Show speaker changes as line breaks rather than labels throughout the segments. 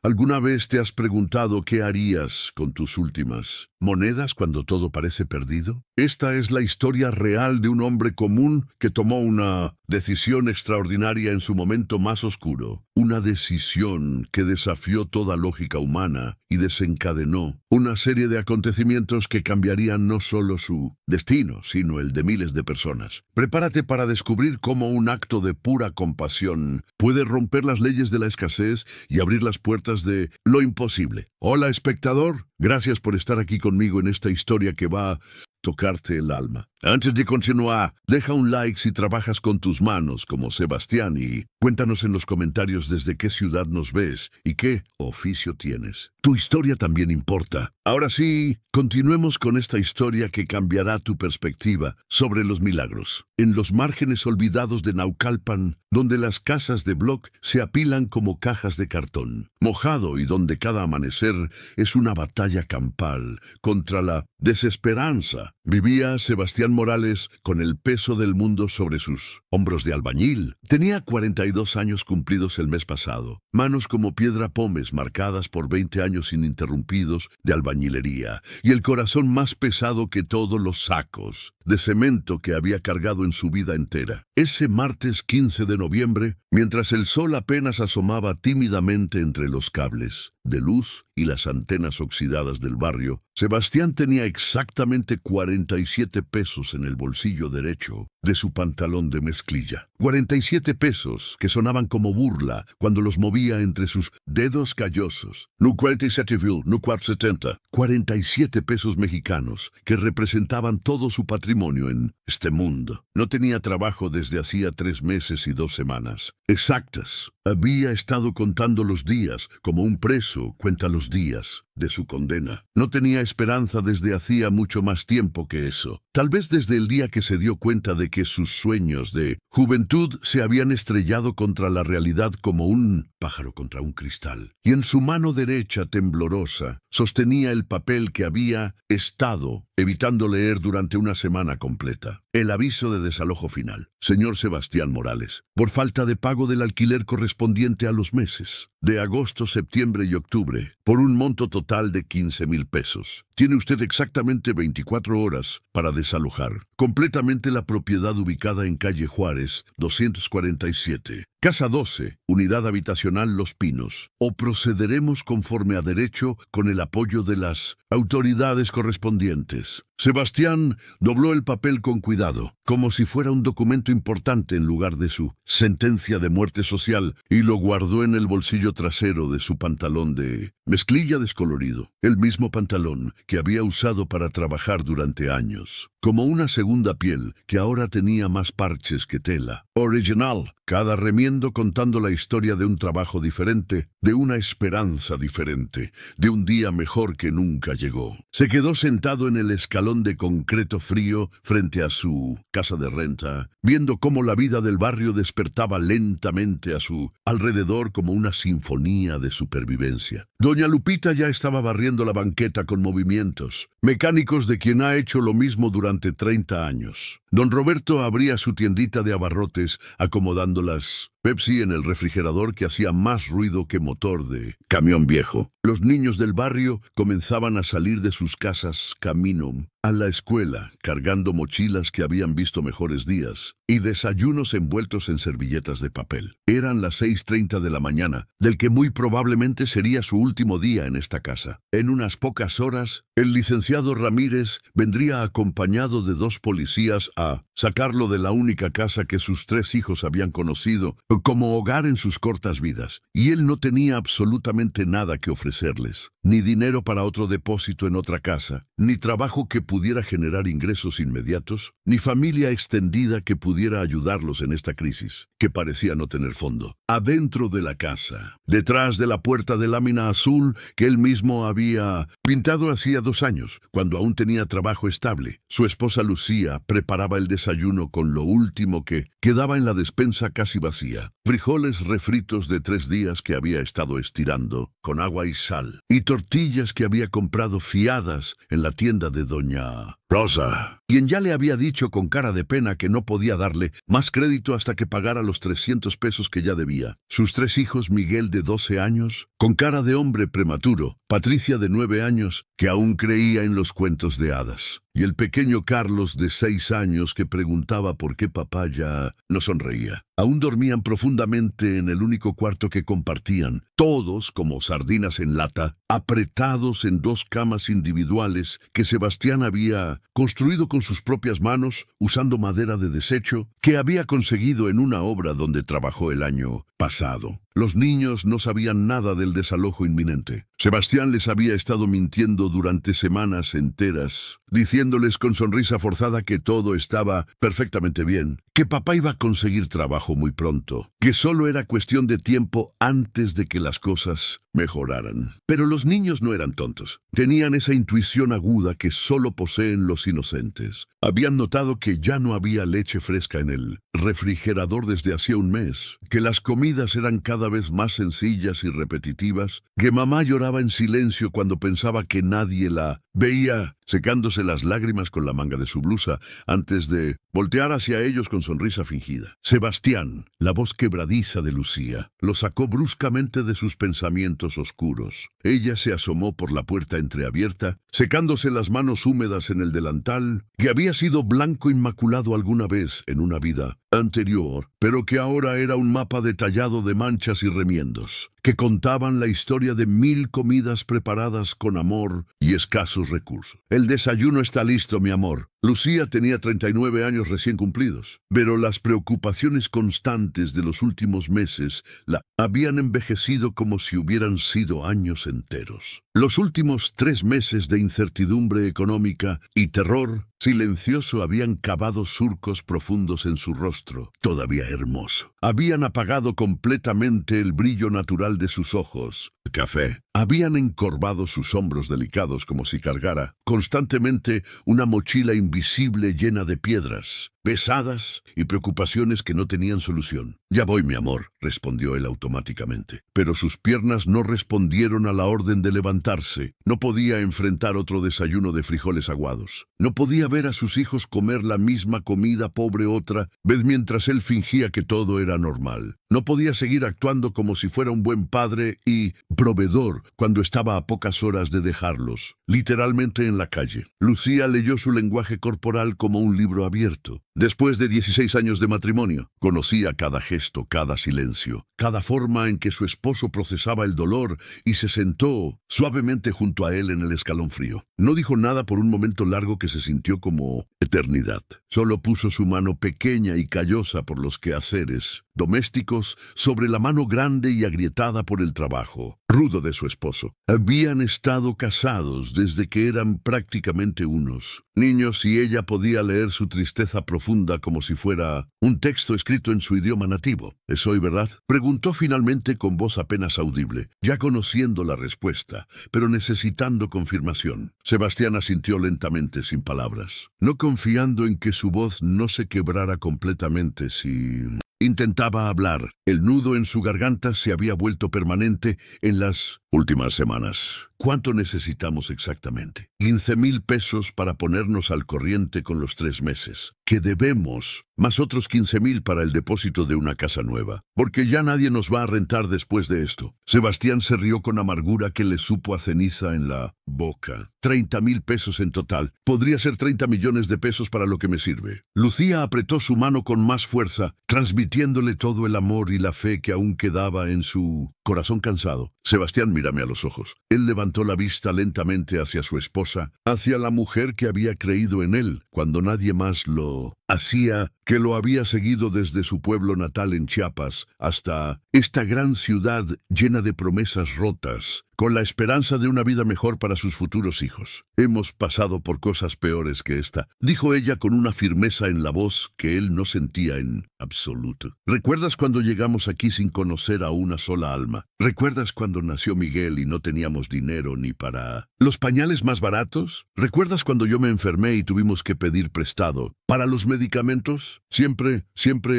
¿Alguna vez te has preguntado qué harías con tus últimas monedas cuando todo parece perdido? Esta es la historia real de un hombre común que tomó una decisión extraordinaria en su momento más oscuro. Una decisión que desafió toda lógica humana y desencadenó una serie de acontecimientos que cambiarían no solo su destino, sino el de miles de personas. Prepárate para descubrir cómo un acto de pura compasión puede romper las leyes de la escasez y abrir las puertas de lo imposible. Hola, espectador. Gracias por estar aquí conmigo en esta historia que va a tocarte el alma. Antes de continuar, deja un like si trabajas con tus manos como Sebastián y cuéntanos en los comentarios desde qué ciudad nos ves y qué oficio tienes. Tu historia también importa. Ahora sí, continuemos con esta historia que cambiará tu perspectiva sobre los milagros. En los márgenes olvidados de Naucalpan, donde las casas de bloc se apilan como cajas de cartón, mojado y donde cada amanecer es una batalla campal contra la desesperanza, vivía Sebastián Morales con el peso del mundo sobre sus hombros de albañil. Tenía 42 años cumplidos el mes pasado, manos como piedra pómez marcadas por 20 años ininterrumpidos de albañilería y el corazón más pesado que todos los sacos de cemento que había cargado en su vida entera. Ese martes 15 de noviembre, mientras el sol apenas asomaba tímidamente entre los cables de luz y las antenas oxidadas del barrio, Sebastián tenía exactamente 47 pesos en el bolsillo derecho de su pantalón de mezclilla. 47 pesos que sonaban como burla cuando los movía entre sus dedos callosos. No 47,000, no 470. 47 pesos mexicanos que representaban todo su patrimonio en este mundo. No tenía trabajo desde hacía 3 meses y 2 semanas. Exactas. Había estado contando los días, como un preso cuenta los días de su condena. No tenía esperanza desde hacía mucho más tiempo que eso. Tal vez desde el día que se dio cuenta de que sus sueños de juventud se habían estrellado contra la realidad como un pájaro contra un cristal. Y en su mano derecha temblorosa sostenía el papel que había estado evitando leer durante una semana completa. El aviso de desalojo final. Señor Sebastián Morales, por falta de pago del alquiler correspondiente a los meses de agosto, septiembre y octubre, por un monto total de 15,000 pesos. Tiene usted exactamente 24 horas para desalojar completamente la propiedad ubicada en calle Juárez, 247. Casa 12, Unidad Habitacional Los Pinos, o procederemos conforme a derecho con el apoyo de las autoridades correspondientes. Sebastián dobló el papel con cuidado, como si fuera un documento importante en lugar de su sentencia de muerte social, y lo guardó en el bolsillo trasero de su pantalón de mezclilla descolorido, el mismo pantalón que había usado para trabajar durante años. Como una segunda piel que ahora tenía más parches que tela. Original, cada remiendo contando la historia de un trabajo diferente, de una esperanza diferente, de un día mejor que nunca llegó. Se quedó sentado en el escalón de concreto frío frente a su casa de renta, viendo cómo la vida del barrio despertaba lentamente a su alrededor como una sinfonía de supervivencia. Doña Lupita ya estaba barriendo la banqueta con movimientos mecánicos de quien ha hecho lo mismo durante 30 años. Don Roberto abría su tiendita de abarrotes acomodando las Pepsi en el refrigerador que hacía más ruido que motor de camión viejo. Los niños del barrio comenzaban a salir de sus casas camino a la escuela, cargando mochilas que habían visto mejores días y desayunos envueltos en servilletas de papel. Eran las 6:30 de la mañana, del que muy probablemente sería su último día en esta casa. En unas pocas horas, el licenciado Ramírez vendría acompañado de 2 policías a sacarlo de la única casa que sus 3 hijos habían conocido como hogar en sus cortas vidas, y él no tenía absolutamente nada que ofrecerles, ni dinero para otro depósito en otra casa, ni trabajo que pudiera generar ingresos inmediatos, ni familia extendida que pudiera ayudarlos en esta crisis, que parecía no tener fondo. Adentro de la casa, detrás de la puerta de lámina azul que él mismo había pintado hacía 2 años, cuando aún tenía trabajo estable, su esposa Lucía preparaba el desayuno con lo último que quedaba en la despensa casi vacía. Frijoles refritos de 3 días que había estado estirando con agua y sal, y tortillas que había comprado fiadas en la tienda de doña Rosa, quien ya le había dicho con cara de pena que no podía darle más crédito hasta que pagara los 300 pesos que ya debía. Sus 3 hijos, Miguel de 12 años, con cara de hombre prematuro, Patricia de 9 años, que aún creía en los cuentos de hadas, y el pequeño Carlos de 6 años que preguntaba por qué papá ya no sonreía. Aún dormían profundamente en el único cuarto que compartían, todos como sardinas en lata, apretados en 2 camas individuales que Sebastián había construido con sus propias manos, usando madera de desecho que había conseguido en una obra donde trabajó el año pasado. Los niños no sabían nada del desalojo inminente. Sebastián les había estado mintiendo durante semanas enteras, diciéndoles con sonrisa forzada que todo estaba perfectamente bien, que papá iba a conseguir trabajo muy pronto, que solo era cuestión de tiempo antes de que las cosas mejoraran. Pero los niños no eran tontos. Tenían esa intuición aguda que solo poseen los inocentes. Habían notado que ya no había leche fresca en el refrigerador desde hacía un mes, que las comidas eran cada vez más sencillas y repetitivas, que mamá lloraba en silencio cuando pensaba que nadie la veía, secándose las lágrimas con la manga de su blusa antes de voltear hacia ellos con sonrisa fingida. Sebastián, la voz quebradiza de Lucía, lo sacó bruscamente de sus pensamientos oscuros. Ella se asomó por la puerta entreabierta, secándose las manos húmedas en el delantal, que había sido blanco inmaculado alguna vez en una vida anterior, pero que ahora era un mapa detallado de manchas y remiendos, que contaban la historia de 1000 comidas preparadas con amor y escasos recursos. El desayuno está listo, mi amor. Lucía tenía 39 años recién cumplidos, pero las preocupaciones constantes de los últimos meses la habían envejecido como si hubieran sido años enteros. Los últimos 3 meses de incertidumbre económica y terror silencioso habían cavado surcos profundos en su rostro, todavía hermoso. Habían apagado completamente el brillo natural de sus ojos. Café. Habían encorvado sus hombros delicados como si cargara constantemente una mochila invisible llena de piedras, pesadas y preocupaciones que no tenían solución. «Ya voy, mi amor», respondió él automáticamente. Pero sus piernas no respondieron a la orden de levantarse. No podía enfrentar otro desayuno de frijoles aguados. No podía ver a sus hijos comer la misma comida pobre otra vez mientras él fingía que todo era normal. No podía seguir actuando como si fuera un buen padre y proveedor cuando estaba a pocas horas de dejarlos, literalmente en la calle. Lucía leyó su lenguaje corporal como un libro abierto. Después de 16 años de matrimonio, conocía cada gesto, cada silencio, cada forma en que su esposo procesaba el dolor y se sentó suavemente junto a él en el escalón frío. No dijo nada por un momento largo que se sintió como eternidad. Solo puso su mano pequeña y callosa por los quehaceres domésticos sobre la mano grande y agrietada por el trabajo rudo de su esposo. Habían estado casados desde que eran prácticamente unos niños y ella podía leer su tristeza profunda como si fuera un texto escrito en su idioma nativo. ¿Es hoy, verdad?, preguntó finalmente con voz apenas audible, ya conociendo la respuesta, pero necesitando confirmación. Sebastián asintió lentamente, sin palabras, no confiando en que su voz no se quebrara completamente si intentaba hablar. El nudo en su garganta se había vuelto permanente en las últimas semanas. ¿Cuánto necesitamos exactamente? 15,000 pesos para ponernos al corriente con los 3 meses. Que debemos, más otros 15,000 para el depósito de una casa nueva. Porque ya nadie nos va a rentar después de esto. Sebastián se rió con amargura que le supo a ceniza en la boca. 30,000 pesos en total. Podría ser 30 millones de pesos para lo que me sirve. Lucía apretó su mano con más fuerza, transmitiéndole todo el amor y la fe que aún quedaba en su corazón cansado. Sebastián, mírame a los ojos. Él levantó la vista lentamente hacia su esposa, hacia la mujer que había creído en él cuando nadie más lo hacía, que lo había seguido desde su pueblo natal en Chiapas hasta esta gran ciudad llena de promesas rotas, con la esperanza de una vida mejor para sus futuros hijos. Hemos pasado por cosas peores que esta, dijo ella con una firmeza en la voz que él no sentía en absoluto. ¿Recuerdas cuando llegamos aquí sin conocer a una sola alma? ¿Recuerdas cuando nació Miguel y no teníamos dinero ni para los pañales más baratos? ¿Recuerdas cuando yo me enfermé y tuvimos que pedir prestado para los medicamentos? Siempre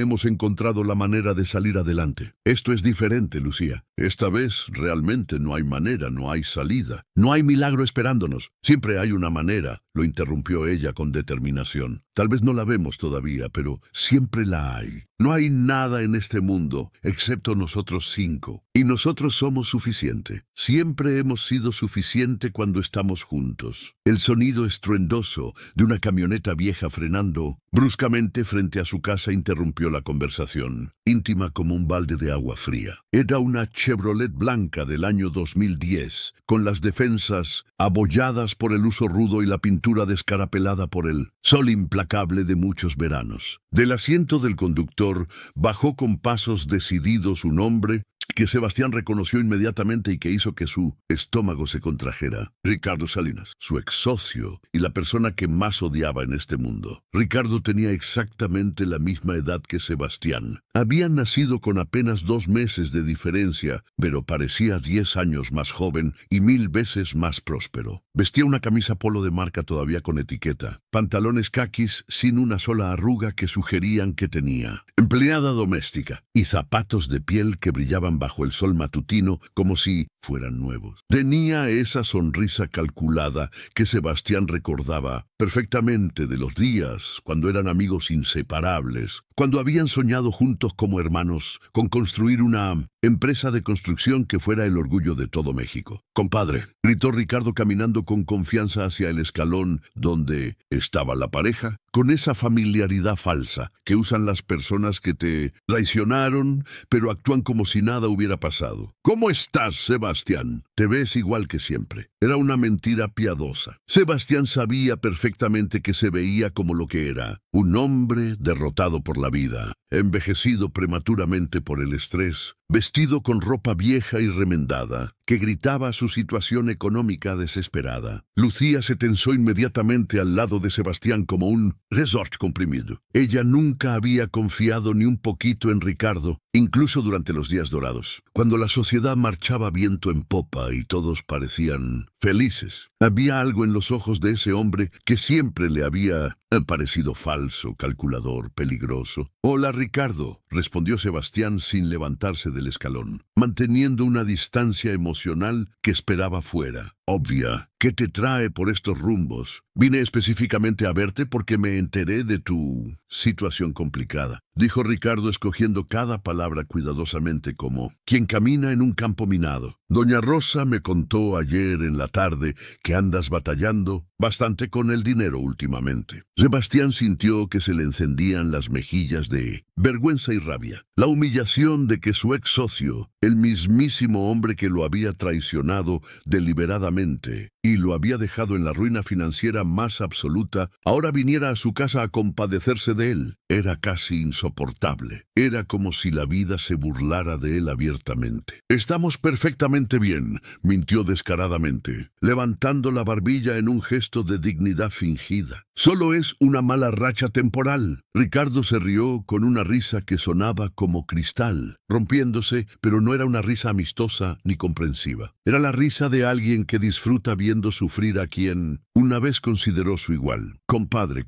hemos encontrado la manera de salir adelante. Esto es diferente, Lucía. Esta vez realmente no hay manera, no hay salida. No hay milagro esperándonos. Siempre hay una manera lo interrumpió ella con determinación. Tal vez no la vemos todavía, pero siempre la hay. No hay nada en este mundo, excepto nosotros 5, y nosotros somos suficiente. Siempre hemos sido suficiente cuando estamos juntos. El sonido estruendoso de una camioneta vieja frenando bruscamente frente a su casa interrumpió la conversación, íntima como un balde de agua fría. Era una Chevrolet blanca del año 2010, con las defensas abolladas por el uso rudo y la pintura descarapelada por el sol implacable de muchos veranos. Del asiento del conductor bajó con pasos decididos un hombre que Sebastián reconoció inmediatamente y que hizo que su estómago se contrajera. Ricardo Salinas, su ex socio y la persona que más odiaba en este mundo. Ricardo tenía exactamente la misma edad que Sebastián. Habían nacido con apenas 2 meses de diferencia, pero parecía 10 años más joven y 1000 veces más próspero. Vestía una camisa polo de marca todavía con etiqueta, pantalones caquis sin una sola arruga que sugerían que tenía, empleada doméstica y zapatos de piel que brillaban bajo el sol matutino como si fueran nuevos. Tenía esa sonrisa calculada que Sebastián recordaba perfectamente de los días cuando eran amigos inseparables, cuando habían soñado juntos como hermanos con construir una empresa de construcción que fuera el orgullo de todo México. «Compadre», gritó Ricardo caminando con confianza hacia el escalón donde estaba la pareja, con esa familiaridad falsa que usan las personas que te traicionaron, pero actúan como si nada hubiera pasado. «¿Cómo estás, Sebastián? Te ves igual que siempre». Era una mentira piadosa. Sebastián sabía perfectamente que se veía como lo que era, un hombre derrotado por la vida, envejecido prematuramente por el estrés, vestido con ropa vieja y remendada, que gritaba su situación económica desesperada. Lucía se tensó inmediatamente al lado de Sebastián como un resort comprimido. Ella nunca había confiado ni un poquito en Ricardo, incluso durante los días dorados, cuando la sociedad marchaba viento en popa y todos parecían felices. Había algo en los ojos de ese hombre que siempre le había parecido falso, calculador, peligroso. «Hola, Ricardo», respondió Sebastián sin levantarse del escalón, manteniendo una distancia emocional que esperaba fuera. «Obvia. ¿Qué te trae por estos rumbos? Vine específicamente a verte porque me enteré de tu situación complicada», dijo Ricardo escogiendo cada palabra cuidadosamente como quien camina en un campo minado. «Doña Rosa me contó ayer en la tarde que andas batallando bastante con el dinero últimamente». Sebastián sintió que se le encendían las mejillas de vergüenza y rabia. La humillación de que su ex socio, el mismísimo hombre que lo había traicionado deliberadamente y lo había dejado en la ruina financiera más absoluta, ahora viniera a su casa a compadecerse de él. Era casi insoportable. Era como si la vida se burlara de él abiertamente. «Estamos perfectamente bien», mintió descaradamente, levantando la barbilla en un gesto de dignidad fingida. «Solo es una mala racha temporal». Ricardo se rió con una risa que sonaba como cristal, rompiéndose, pero no era una risa amistosa ni comprensiva. Era la risa de alguien que disfruta viendo sufrir a quien una vez consideró su igual. «Compadre,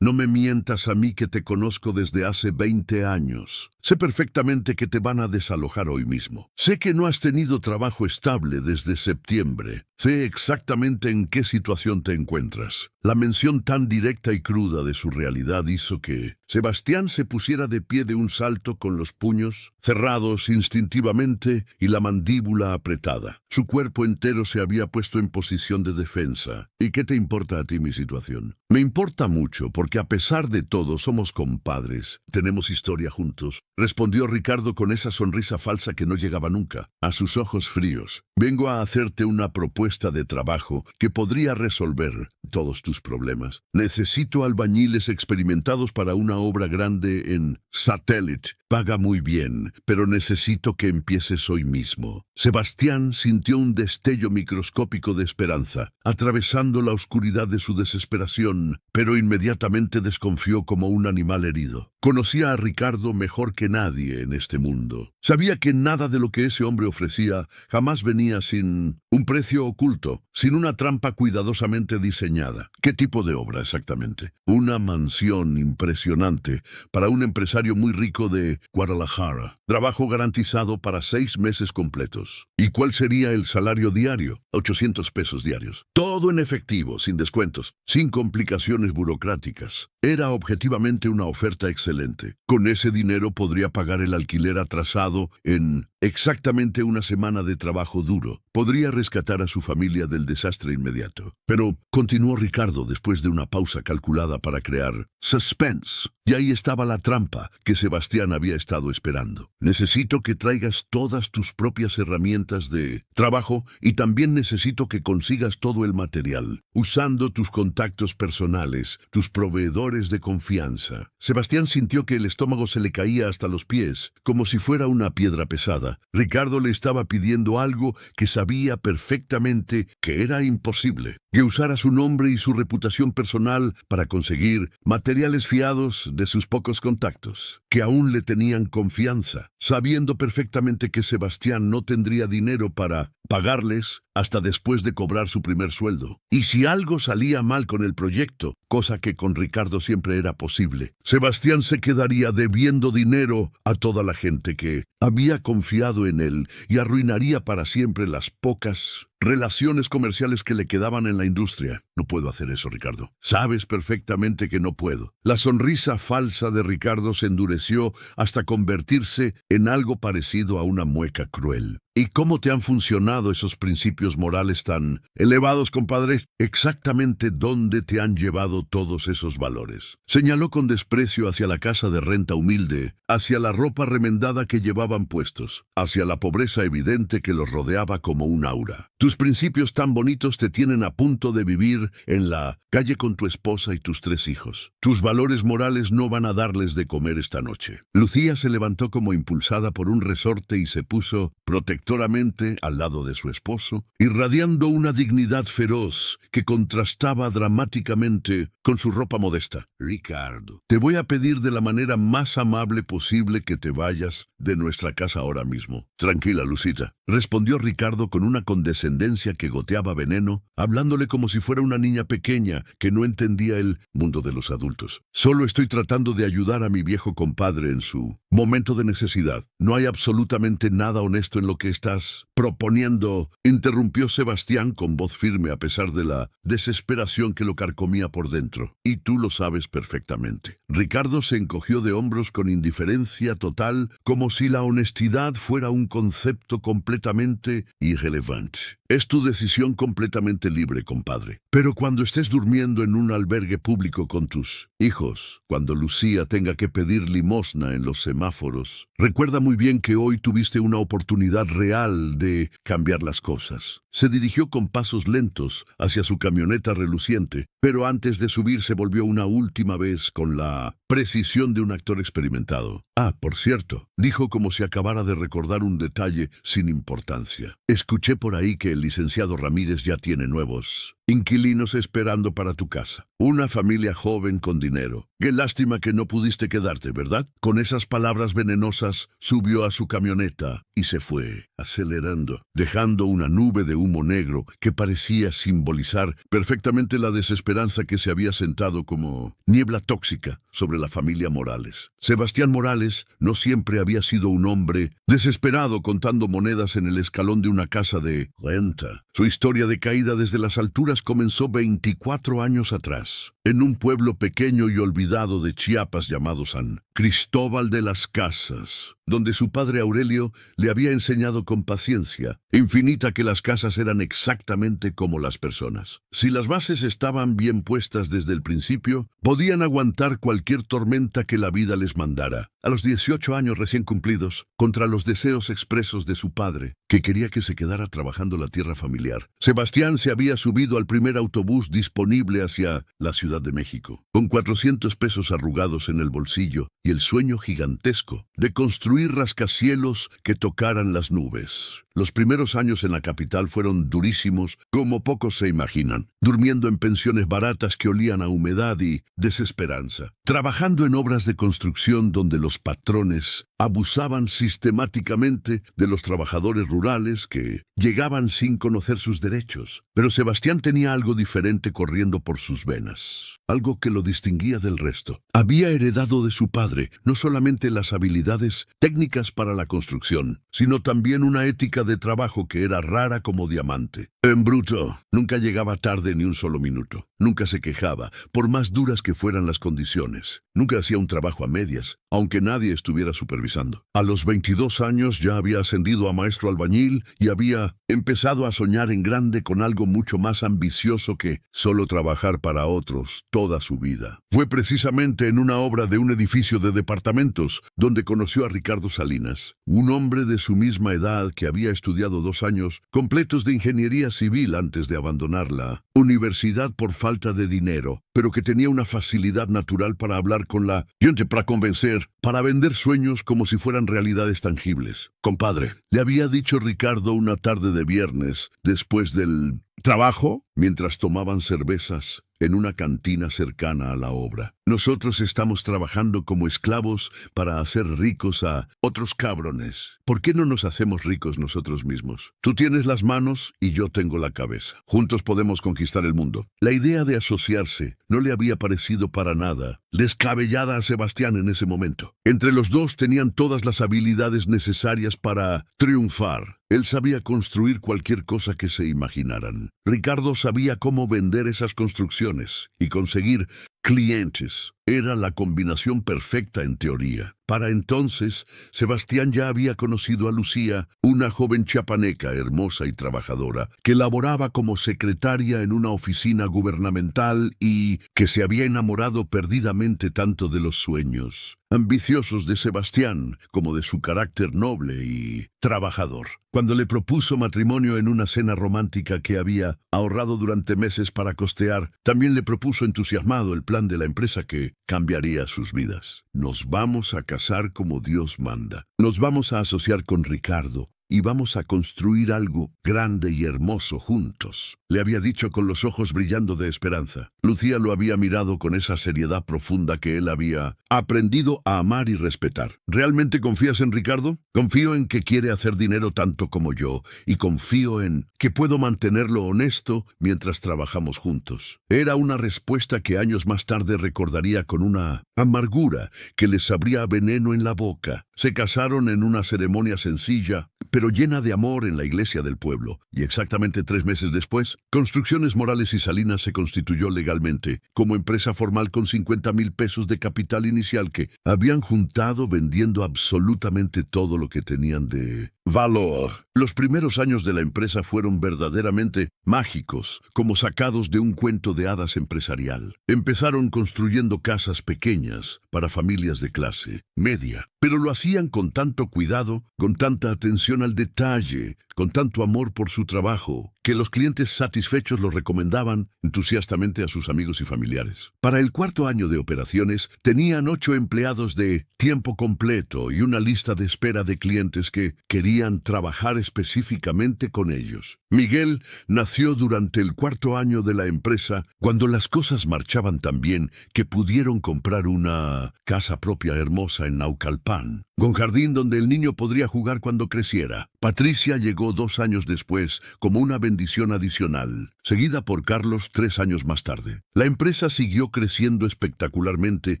no me mientas a mí que te conozco desde hace 20 años. Sé perfectamente que te van a desalojar hoy mismo. Sé que no has tenido trabajo estable desde septiembre. Sé exactamente en qué situación te encuentras». La mención tan directa y cruda de su realidad hizo que Sebastián se pusiera de pie de un salto con los puños cerrados instintivamente y la mandíbula apretada. Su cuerpo entero se había puesto en posición de defensa. «¿Y qué te importa a ti mi situación?» «Me importa mucho, porque a pesar de todo somos compadres. Tenemos historia juntos», respondió Ricardo con esa sonrisa falsa que no llegaba nunca a sus ojos fríos. «Vengo a hacerte una propuesta de trabajo que podría resolver todos tus problemas. Necesito albañiles experimentados para una obra grande en Satellite. Paga muy bien, pero necesito que empieces hoy mismo». Sebastián sintió un destello microscópico de esperanza, atravesando la oscuridad de su desesperación, pero inmediatamente desconfió como un animal herido. Conocía a Ricardo mejor que nadie en este mundo. Sabía que nada de lo que ese hombre ofrecía jamás venía sin un precio oculto, sin una trampa cuidadosamente diseñada. ¿Qué tipo de obra exactamente? Una mansión impresionante para un empresario muy rico de Guadalajara. trabajo garantizado para 6 meses completos. ¿Y cuál sería el salario diario? 800 pesos diarios. Todo en efectivo, sin descuentos, sin complicaciones burocráticas. Era objetivamente una oferta excelente. Con ese dinero podría pagar el alquiler atrasado en exactamente una semana de trabajo duro. Podría rescatar a su familia del desastre inmediato. Pero continuó Ricardo después de una pausa calculada para crear suspense. Y ahí estaba la trampa que Sebastián había estado esperando. Necesito que traigas todas tus propias herramientas de trabajo y también necesito que consigas todo el material, usando tus contactos personales, tus proveedores de confianza. Sebastián sintió que el estómago se le caía hasta los pies, como si fuera una piedra pesada. Ricardo le estaba pidiendo algo que sabía perfectamente que era imposible, que usara su nombre y su reputación personal para conseguir materiales fiados de sus pocos contactos, que aún le tenían confianza, sabiendo perfectamente que Sebastián no tendría dinero para pagarles hasta después de cobrar su primer sueldo. Y si algo salía mal con el proyecto, cosa que con Ricardo siempre era posible, Sebastián se quedaría debiendo dinero a toda la gente que había confiado en él y arruinaría para siempre las pocas relaciones comerciales que le quedaban en la industria. No puedo hacer eso, Ricardo. Sabes perfectamente que no puedo. La sonrisa falsa de Ricardo se endureció hasta convertirse en algo parecido a una mueca cruel. ¿Y cómo te han funcionado esos principios morales tan elevados, compadre? Exactamente dónde te han llevado todos esos valores. Señaló con desprecio hacia la casa de renta humilde, hacia la ropa remendada que llevaban puestos, hacia la pobreza evidente que los rodeaba como un aura. Tus principios tan bonitos te tienen a punto de vivir en la calle con tu esposa y tus 3 hijos. Tus valores morales no van a darles de comer esta noche. Lucía se levantó como impulsada por un resorte y se puso protectoramente al lado de su esposo, irradiando una dignidad feroz que contrastaba dramáticamente con su ropa modesta. Ricardo, te voy a pedir de la manera más amable posible que te vayas de nuestra casa ahora mismo. Tranquila, Lucita, respondió Ricardo con una condescendencia que goteaba veneno, hablándole como si fuera una niña pequeña que no entendía el mundo de los adultos. Solo estoy tratando de ayudar a mi viejo compadre en su momento de necesidad. No hay absolutamente nada honesto en lo que estás proponiendo, interrumpió Sebastián con voz firme a pesar de la desesperación que lo carcomía por dentro. Y tú lo sabes perfectamente. Ricardo se encogió de hombros con indiferencia total, como si la honestidad fuera un concepto completamente irrelevante. Es tu decisión completamente libre, compadre. Pero cuando estés durmiendo en un albergue público con tus hijos, cuando Lucía tenga que pedir limosna en los semáforos, recuerda muy bien que hoy tuviste una oportunidad real de cambiar las cosas. Se dirigió con pasos lentos hacia su camioneta reluciente, pero antes de subir se volvió una última vez con la precisión de un actor experimentado. Ah, por cierto, dijo como si acabara de recordar un detalle sin importancia. Escuché por ahí que el licenciado Ramírez ya tiene nuevos inquilinos esperando para tu casa. Una familia joven con dinero. Qué lástima que no pudiste quedarte, ¿verdad? Con esas palabras venenosas, subió a su camioneta y se fue, acelerando, dejando una nube de humo negro que parecía simbolizar perfectamente la desesperanza que se había sentado como niebla tóxica sobre la familia Morales. Sebastián Morales no siempre había sido un hombre desesperado contando monedas en el escalón de una casa de renta. Su historia de caída desde las alturas comenzó 24 años atrás, en un pueblo pequeño y olvidado de Chiapas llamado San Cristóbal de las Casas, donde su padre Aurelio le había enseñado con paciencia infinita que las casas eran exactamente como las personas. Si las bases estaban bien puestas desde el principio, podían aguantar cualquier tormenta que la vida les mandara. A los 18 años recién cumplidos, contra los deseos expresos de su padre, que quería que se quedara trabajando la tierra familiar, Sebastián se había subido al primer autobús disponible hacia la Ciudad de México, con 400 pesos arrugados en el bolsillo y el sueño gigantesco de construir rascacielos que tocaran las nubes. Los primeros años en la capital fueron durísimos, como pocos se imaginan, durmiendo en pensiones baratas que olían a humedad y desesperanza, trabajando en obras de construcción donde los patrones abusaban sistemáticamente de los trabajadores rurales que llegaban sin conocer sus derechos. Pero Sebastián tenía algo diferente corriendo por sus venas, algo que lo distinguía del resto. Había heredado de su padre no solamente las habilidades técnicas para la construcción, sino también una ética de trabajo que era rara como diamante. En bruto, nunca llegaba tarde ni un solo minuto. Nunca se quejaba, por más duras que fueran las condiciones. Nunca hacía un trabajo a medias, aunque nadie estuviera supervisando. A los 22 años ya había ascendido a maestro albañil y había empezado a soñar en grande con algo mucho más ambicioso que solo trabajar para otros toda su vida. Fue precisamente en una obra de un edificio de departamentos donde conoció a Ricardo Salinas, un hombre de su misma edad que había estudiado 2 años completos de ingeniería civil antes de abandonar la universidad por falta de dinero, pero que tenía una facilidad natural para hablar con la gente, para convencer, para vender sueños como si fueran realidades tangibles. Compadre, le había dicho Ricardo una tarde de viernes, después del trabajo, mientras tomaban cervezas en una cantina cercana a la obra. Nosotros estamos trabajando como esclavos para hacer ricos a otros cabrones. ¿Por qué no nos hacemos ricos nosotros mismos? Tú tienes las manos y yo tengo la cabeza. Juntos podemos conquistar el mundo. La idea de asociarse no le había parecido para nada descabellada a Sebastián en ese momento. Entre los dos tenían todas las habilidades necesarias para triunfar. Él sabía construir cualquier cosa que se imaginaran. Ricardo sabía cómo vender esas construcciones y conseguir clientes. Era la combinación perfecta en teoría. Para entonces, Sebastián ya había conocido a Lucía, una joven chiapaneca hermosa y trabajadora, que laboraba como secretaria en una oficina gubernamental y que se había enamorado perdidamente tanto de los sueños ambiciosos de Sebastián como de su carácter noble y trabajador. Cuando le propuso matrimonio en una cena romántica que había ahorrado durante meses para costear, también le propuso entusiasmado el plan de la empresa que cambiaría sus vidas. Nos vamos a casar como Dios manda. Nos vamos a asociar con Ricardo y vamos a construir algo grande y hermoso juntos, le había dicho con los ojos brillando de esperanza. Lucía lo había mirado con esa seriedad profunda que él había aprendido a amar y respetar. ¿Realmente confías en Ricardo? Confío en que quiere hacer dinero tanto como yo, y confío en que puedo mantenerlo honesto mientras trabajamos juntos. Era una respuesta que años más tarde recordaría con una amargura que les sabría veneno en la boca. Se casaron en una ceremonia sencilla, pero llena de amor en la iglesia del pueblo, y exactamente 3 meses después, Construcciones Morales y Salinas se constituyó legalmente como empresa formal con 50,000 pesos de capital inicial que habían juntado vendiendo absolutamente todo lo que tenían de valor. Los primeros años de la empresa fueron verdaderamente mágicos, como sacados de un cuento de hadas empresarial. Empezaron construyendo casas pequeñas para familias de clase media, pero lo hacían con tanto cuidado, con tanta atención al detalle, con tanto amor por su trabajo, que los clientes satisfechos lo recomendaban entusiastamente a sus amigos y familiares. Para el 4º año de operaciones, tenían 8 empleados de tiempo completo y una lista de espera de clientes que querían trabajar específicamente con ellos. Miguel nació durante el 4º año de la empresa, cuando las cosas marchaban tan bien que pudieron comprar una casa propia hermosa en Naucalpan, con jardín donde el niño podría jugar cuando creciera. Patricia llegó 2 años después como una bendición adicional, seguida por Carlos 3 años más tarde. La empresa siguió creciendo espectacularmente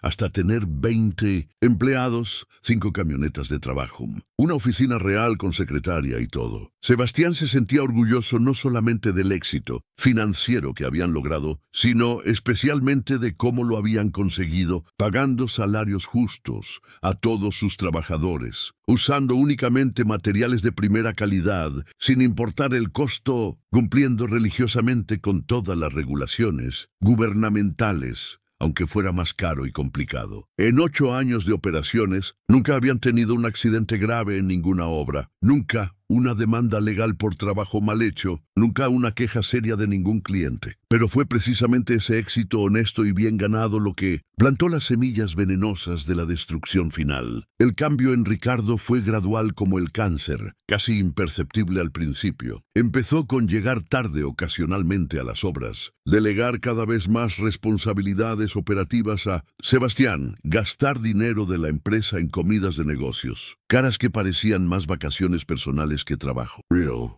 hasta tener 20 empleados, 5 camionetas de trabajo, una oficina real con secretaria y todo. Sebastián se sentía orgulloso no solamente del éxito financiero que habían logrado, sino especialmente de cómo lo habían conseguido, pagando salarios justos a todos sus trabajadores, usando únicamente materiales de primera calidad, sin importar el costo, cumpliendo religiosamente con todas las regulaciones gubernamentales, aunque fuera más caro y complicado. En 8 años de operaciones, nunca habían tenido un accidente grave en ninguna obra. Nunca una demanda legal por trabajo mal hecho, nunca una queja seria de ningún cliente. Pero fue precisamente ese éxito honesto y bien ganado lo que plantó las semillas venenosas de la destrucción final. El cambio en Ricardo fue gradual como el cáncer, casi imperceptible al principio. Empezó con llegar tarde ocasionalmente a las obras, delegar cada vez más responsabilidades operativas a Sebastián, gastar dinero de la empresa en comidas de negocios, caras que parecían más vacaciones personales que trabajo.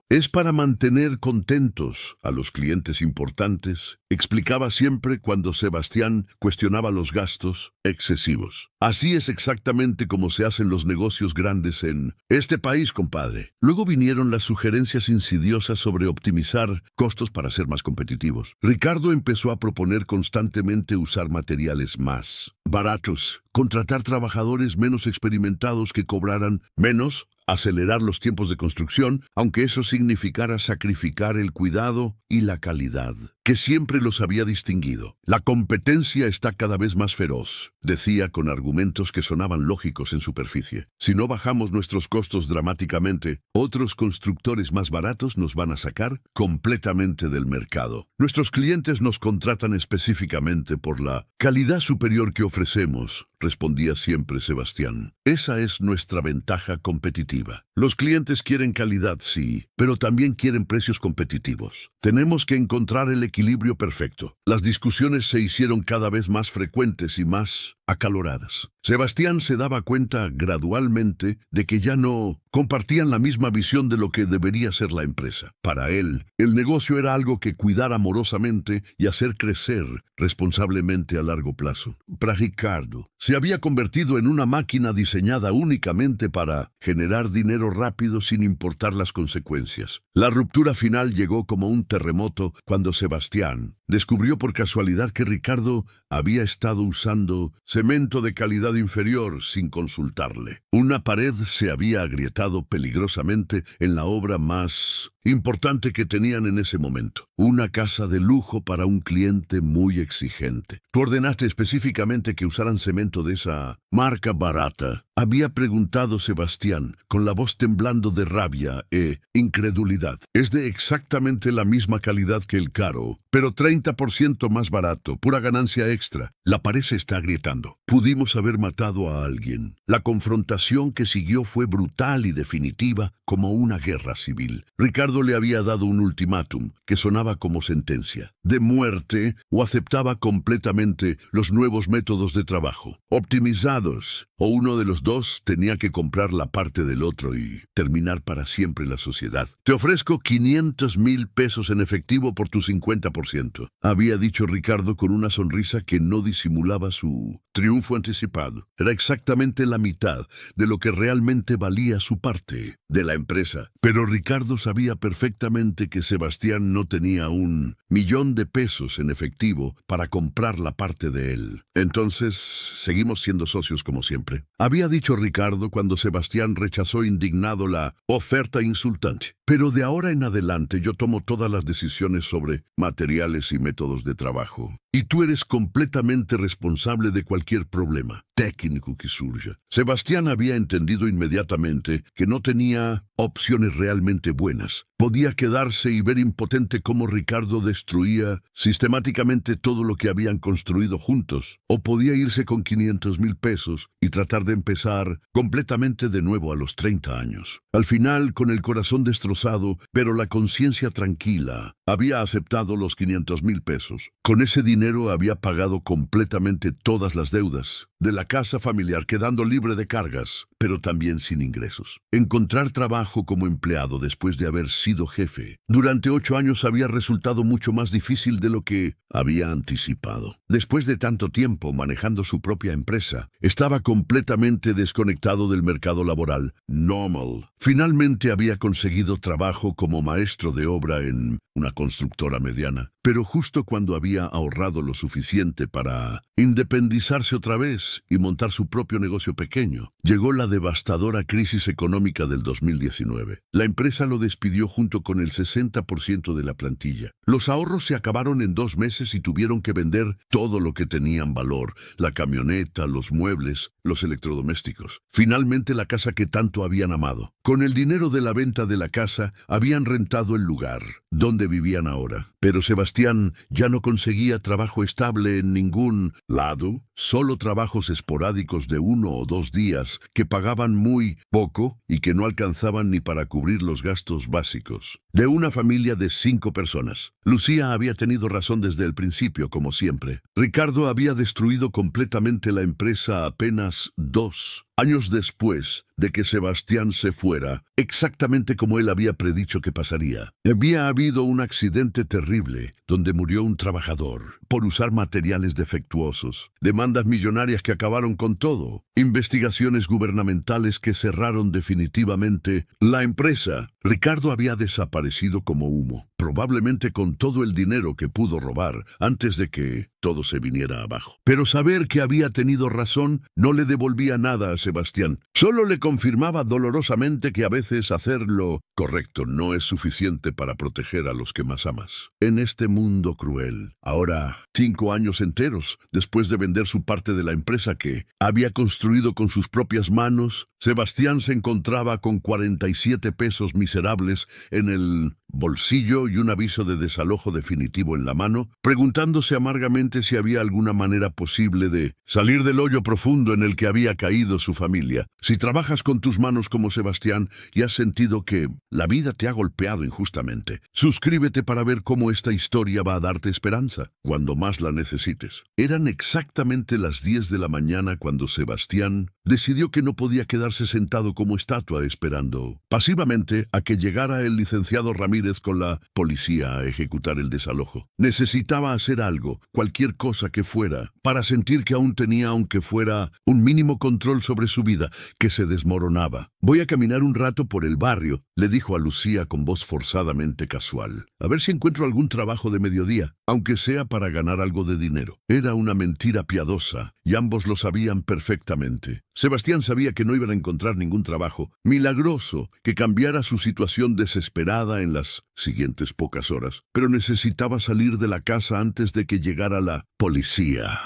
Es para mantener contentos a los clientes importantes, explicaba siempre cuando Sebastián cuestionaba los gastos excesivos. Así es exactamente como se hacen los negocios grandes en este país, compadre. Luego vinieron las sugerencias insidiosas sobre optimizar costos para ser más competitivos. Ricardo empezó a proponer constantemente usar materiales más baratos, contratar trabajadores menos experimentados que cobraran menos, acelerar los tiempos de construcción, aunque eso significara sacrificar el cuidado y la calidad, que siempre los había distinguido. La competencia está cada vez más feroz, decía con argumentos que sonaban lógicos en superficie. Si no bajamos nuestros costos dramáticamente, otros constructores más baratos nos van a sacar completamente del mercado. Nuestros clientes nos contratan específicamente por la calidad superior que ofrecemos, respondía siempre Sebastián. Esa es nuestra ventaja competitiva. Los clientes quieren calidad, sí, pero también quieren precios competitivos. Tenemos que encontrar el equilibrio perfecto. Las discusiones se hicieron cada vez más frecuentes y más acaloradas. Sebastián se daba cuenta gradualmente de que ya no compartían la misma visión de lo que debería ser la empresa. Para él, el negocio era algo que cuidar amorosamente y hacer crecer responsablemente a largo plazo. Para Ricardo, se había convertido en una máquina diseñada únicamente para generar dinero rápido sin importar las consecuencias. La ruptura final llegó como un terremoto cuando Sebastián descubrió por casualidad que Ricardo había estado usando cemento de calidad inferior sin consultarle. Una pared se había agrietado peligrosamente en la obra más importante que tenían en ese momento. Una casa de lujo para un cliente muy exigente. Tú ordenaste específicamente que usaran cemento de esa marca barata. Había preguntado Sebastián, con la voz temblando de rabia e incredulidad. Es de exactamente la misma calidad que el caro, pero 30% más barato, pura ganancia extra. La pared se está agrietando. Pudimos haber matado a alguien. La confrontación que siguió fue brutal y definitiva, como una guerra civil. Ricardo le había dado un ultimátum que sonaba como sentencia de muerte o aceptaba completamente los nuevos métodos de trabajo, optimizados, o uno de los dos tenía que comprar la parte del otro y terminar para siempre la sociedad. Te ofrezco 500,000 pesos en efectivo por tu 50%, había dicho Ricardo con una sonrisa que no disimulaba su triunfo anticipado. Era exactamente la mitad de lo que realmente valía su parte de la empresa. Pero Ricardo sabía perfectamente que Sebastián no tenía 1,000,000 de pesos en efectivo para comprar la parte de él. Entonces, seguimos siendo socios como siempre, había dicho Ricardo cuando Sebastián rechazó indignado la oferta insultante. Pero de ahora en adelante yo tomo todas las decisiones sobre materiales y métodos de trabajo. Y tú eres completamente responsable de cualquier problema técnico que surja. Sebastián había entendido inmediatamente que no tenía opciones realmente buenas. Podía quedarse y ver impotente cómo Ricardo destruía sistemáticamente todo lo que habían construido juntos. O podía irse con 500,000 pesos y tratar de empezar completamente de nuevo a los 30 años. Al final, con el corazón destrozado, pero la conciencia tranquila, había aceptado los 500,000 pesos. Con ese dinero había pagado completamente todas las deudas de la casa familiar, quedando libre de cargas, pero también sin ingresos. Encontrar trabajo como empleado después de haber sido jefe durante 8 años había resultado mucho más difícil de lo que había anticipado. Después de tanto tiempo manejando su propia empresa, estaba completamente desconectado del mercado laboral normal. Finalmente había conseguido trabajo como maestro de obra en una constructora mediana. Pero justo cuando había ahorrado lo suficiente para independizarse otra vez y montar su propio negocio pequeño, llegó la devastadora crisis económica del 2019. La empresa lo despidió junto con el 60% de la plantilla. Los ahorros se acabaron en 2 meses y tuvieron que vender todo lo que tenían valor: la camioneta, los muebles, los electrodomésticos. Finalmente, la casa que tanto habían amado. Con el dinero de la venta de la casa, habían rentado el lugar donde vivían ahora. Pero Sebastián ya no conseguía trabajo estable en ningún lado, solo trabajos esporádicos de 1 o 2 días que pagaban muy poco y que no alcanzaban ni para cubrir los gastos básicos de una familia de 5 personas. Lucía había tenido razón desde el principio, como siempre. Ricardo había destruido completamente la empresa apenas 2 años después de que Sebastián se fuera, exactamente como él había predicho que pasaría. Había habido un accidente terrible donde murió un trabajador por usar materiales defectuosos, demandas millonarias que acabaron con todo, investigaciones gubernamentales que cerraron definitivamente la empresa. Ricardo había desaparecido como humo, probablemente con todo el dinero que pudo robar antes de que todo se viniera abajo. Pero saber que había tenido razón no le devolvía nada a Sebastián. Solo le confirmaba dolorosamente que a veces hacer lo correcto no es suficiente para proteger a los que más amas. En este mundo cruel, ahora 5 años enteros después de vender su parte de la empresa que había construido con sus propias manos, Sebastián se encontraba con 47 pesos miserables en el bolsillo y un aviso de desalojo definitivo en la mano, preguntándose amargamente si había alguna manera posible de salir del hoyo profundo en el que había caído su familia. Si trabajas con tus manos como Sebastián y has sentido que la vida te ha golpeado injustamente, suscríbete para ver cómo esta historia va a darte esperanza cuando más la necesites. Eran exactamente las 10 de la mañana cuando Sebastián decidió que no podía quedarse sentado como estatua esperando pasivamente a que llegara el licenciado Ramírez con la policía a ejecutar el desalojo. Necesitaba hacer algo, cualquier cosa que fuera, para sentir que aún tenía, aunque fuera un mínimo control sobre su vida, que se desmoronaba. «Voy a caminar un rato por el barrio», le dijo a Lucía con voz forzadamente casual. «A ver si encuentro algún trabajo de mediodía, aunque sea para ganar algo de dinero». Era una mentira piadosa, y ambos lo sabían perfectamente. Sebastián sabía que no iban a encontrar ningún trabajo milagroso que cambiara su situación desesperada en las siguientes pocas horas, pero necesitaba salir de la casa antes de que llegara la policía.